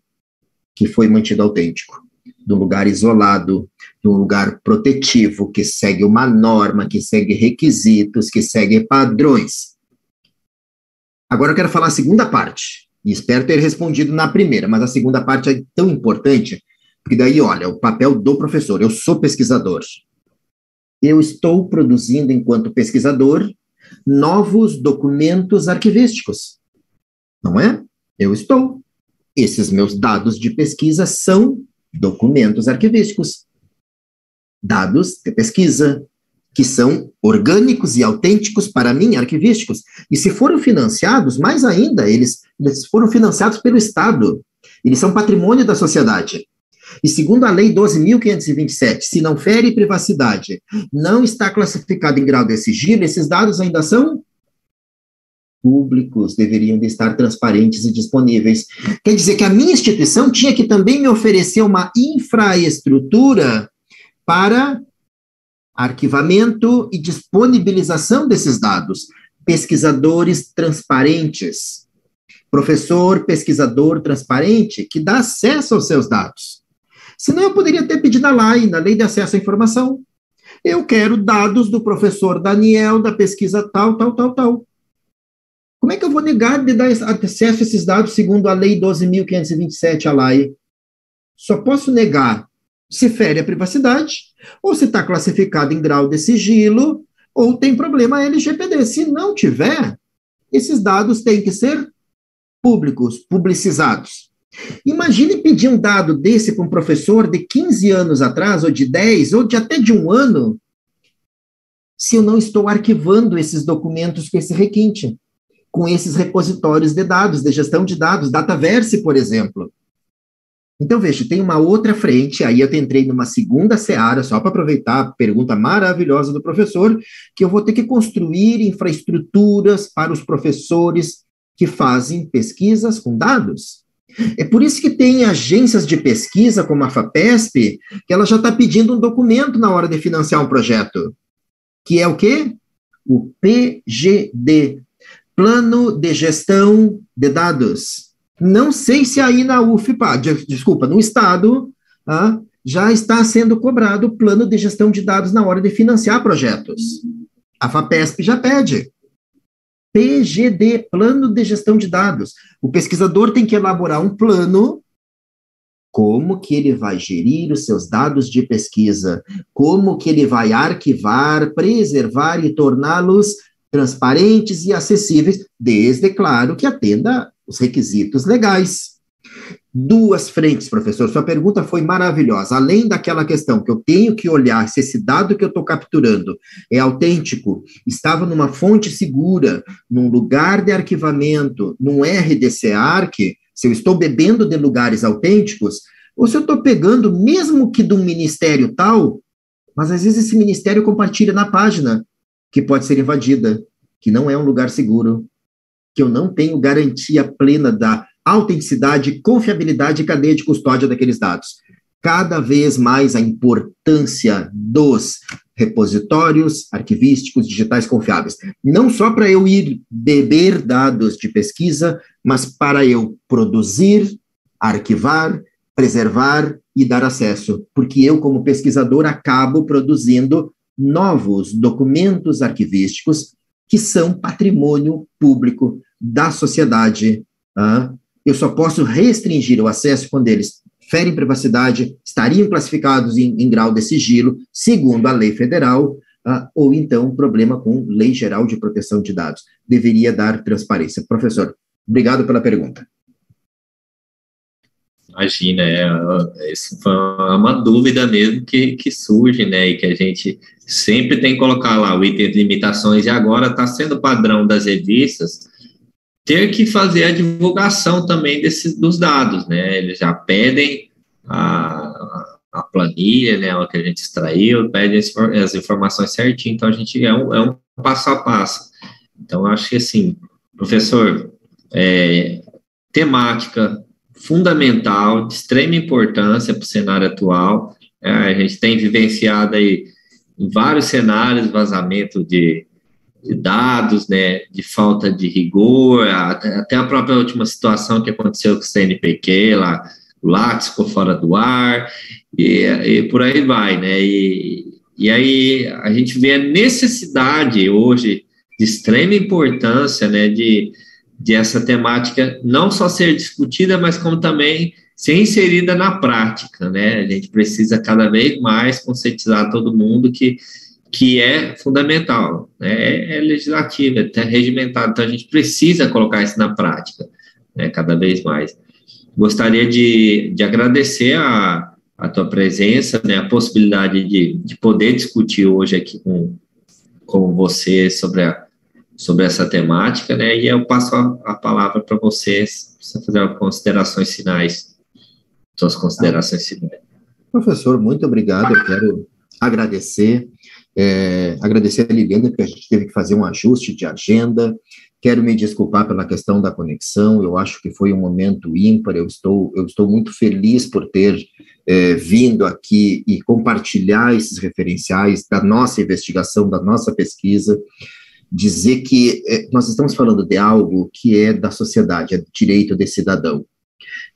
que foi mantido autêntico, de um lugar isolado, de um lugar protetivo, que segue uma norma, que segue requisitos, que segue padrões. Agora eu quero falar a segunda parte, e espero ter respondido na primeira, mas a segunda parte é tão importante, porque daí, olha, o papel do professor, eu sou pesquisador. Eu estou produzindo, enquanto pesquisador, novos documentos arquivísticos, não é? Eu estou. Esses meus dados de pesquisa são documentos arquivísticos, dados de pesquisa, que são orgânicos e autênticos para mim, arquivísticos. E se foram financiados, mais ainda, eles foram financiados pelo Estado. Eles são patrimônio da sociedade. E segundo a Lei 12.527, se não fere privacidade, não está classificado em grau de sigilo, esses dados ainda são públicos, deveriam de estar transparentes e disponíveis. Quer dizer que a minha instituição tinha que também me oferecer uma infraestrutura para arquivamento e disponibilização desses dados. Pesquisadores transparentes. Professor, pesquisador transparente, que dá acesso aos seus dados. Senão eu poderia ter pedido na Lei de Acesso à Informação. Eu quero dados do professor Daniel, da pesquisa tal. Como é que eu vou negar de dar acesso a esses dados segundo a Lei 12.527, a LAI? Só posso negar se fere a privacidade, ou se está classificado em grau de sigilo, ou tem problema LGPD. Se não tiver, esses dados têm que ser públicos, publicizados. Imagine pedir um dado desse para um professor de 15 anos atrás, ou de 10, ou de até de 1 ano, se eu não estou arquivando esses documentos com esse requinte, com esses repositórios de dados, de gestão de dados, Dataverse, por exemplo. Então, veja, tem uma outra frente, aí eu entrei numa segunda seara, só para aproveitar a pergunta maravilhosa do professor, que eu vou ter que construir infraestruturas para os professores que fazem pesquisas com dados. É por isso que tem agências de pesquisa, como a FAPESP, que ela já está pedindo um documento na hora de financiar um projeto, que é o quê? O PGD, Plano de Gestão de Dados. Não sei se aí na UFPA, no Estado, já está sendo cobrado o plano de gestão de dados na hora de financiar projetos. A FAPESP já pede. PGD, Plano de Gestão de Dados. O pesquisador tem que elaborar um plano, como que ele vai gerir os seus dados de pesquisa, como que ele vai arquivar, preservar e torná-los transparentes e acessíveis, desde, claro, que atenda os requisitos legais. 2 frentes, professor, sua pergunta foi maravilhosa. Além daquela questão que eu tenho que olhar se esse dado que eu estou capturando é autêntico, estava numa fonte segura, num lugar de arquivamento, num RDC-ARC, se eu estou bebendo de lugares autênticos, ou se eu estou pegando, mesmo que de um ministério tal, mas às vezes esse ministério compartilha na página, que pode ser invadida, que não é um lugar seguro, que eu não tenho garantia plena da autenticidade, confiabilidade e cadeia de custódia daqueles dados. Cada vez mais a importância dos repositórios arquivísticos digitais confiáveis. Não só para eu ir beber dados de pesquisa, mas para eu produzir, arquivar, preservar e dar acesso. Porque eu, como pesquisador, acabo produzindo novos documentos arquivísticos que são patrimônio público da sociedade. Eu só posso restringir o acesso quando eles ferem privacidade, estariam classificados em grau de sigilo, segundo a lei federal, ou então problema com Lei Geral de Proteção de Dados. Deveria dar transparência. Professor, obrigado pela pergunta.
Imagina, isso foi uma dúvida mesmo que surge, né, e que a gente sempre tem que colocar lá o item de limitações, e agora está sendo padrão das revistas ter que fazer a divulgação também dos dados, né, eles já pedem a planilha, né, o que a gente extraiu, pedem as informações certinho, então a gente é um passo a passo. Então, acho que assim, professor, temática fundamental, de extrema importância para o cenário atual. A gente tem vivenciado aí em vários cenários vazamento de dados, né, de falta de rigor, até a própria última situação que aconteceu com o CNPq, lá, o Lattes ficou fora do ar, e por aí vai, né, e aí a gente vê a necessidade hoje de extrema importância, né, de essa temática não só ser discutida, mas como também ser inserida na prática, né? A gente precisa cada vez mais conscientizar todo mundo que que é fundamental, né? É legislativo, é até regimentado, então a gente precisa colocar isso na prática, né, cada vez mais. Gostaria de agradecer a tua presença, né, a possibilidade de poder discutir hoje aqui com você sobre essa temática, né, e eu passo a palavra para vocês, para fazer considerações finais, suas considerações finais.
Professor, muito obrigado, eu quero agradecer a Liliana, porque a gente teve que fazer um ajuste de agenda. Quero me desculpar pela questão da conexão, eu acho que foi um momento ímpar, eu estou muito feliz por ter vindo aqui e compartilhar esses referenciais da nossa investigação, da nossa pesquisa, dizer que nós estamos falando de algo que é da sociedade, é direito de cidadão.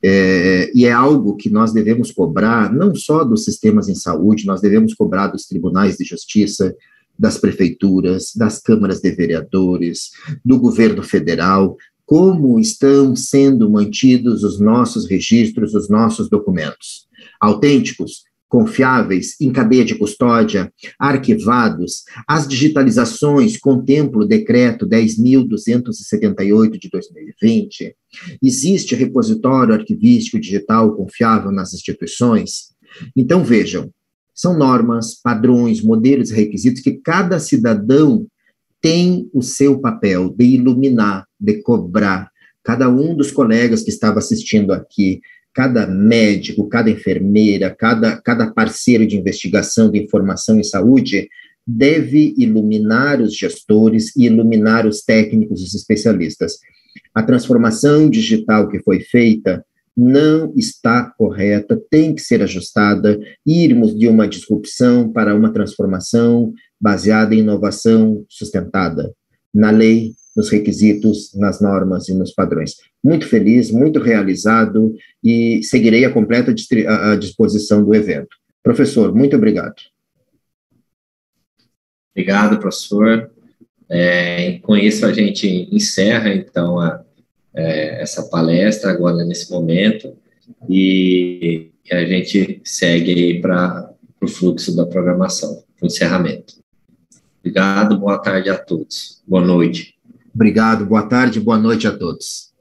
E é algo que nós devemos cobrar, não só dos sistemas em saúde, nós devemos cobrar dos tribunais de justiça, das prefeituras, das câmaras de vereadores, do governo federal, como estão sendo mantidos os nossos registros, os nossos documentos. Autênticos, confiáveis, em cadeia de custódia, arquivados. As digitalizações contemplam o decreto 10.278 de 2020. Existe repositório arquivístico digital confiável nas instituições? Então, vejam, são normas, padrões, modelos e requisitos que cada cidadão tem o seu papel de iluminar, de cobrar. Cada um dos colegas que estava assistindo aqui, cada médico, cada enfermeira, cada parceiro de investigação, de informação em saúde, deve iluminar os gestores e iluminar os técnicos, os especialistas. A transformação digital que foi feita não está correta, tem que ser ajustada, irmos de uma disrupção para uma transformação baseada em inovação sustentada na lei, nos requisitos, nas normas e nos padrões. Muito feliz, muito realizado e seguirei a completa disposição do evento. Professor, muito obrigado.
Obrigado, professor. Com isso a gente encerra, então, essa palestra agora nesse momento e a gente segue aí para o fluxo da programação, para o encerramento. Obrigado, boa tarde a todos. Boa noite.
Obrigado, boa tarde, boa noite a todos.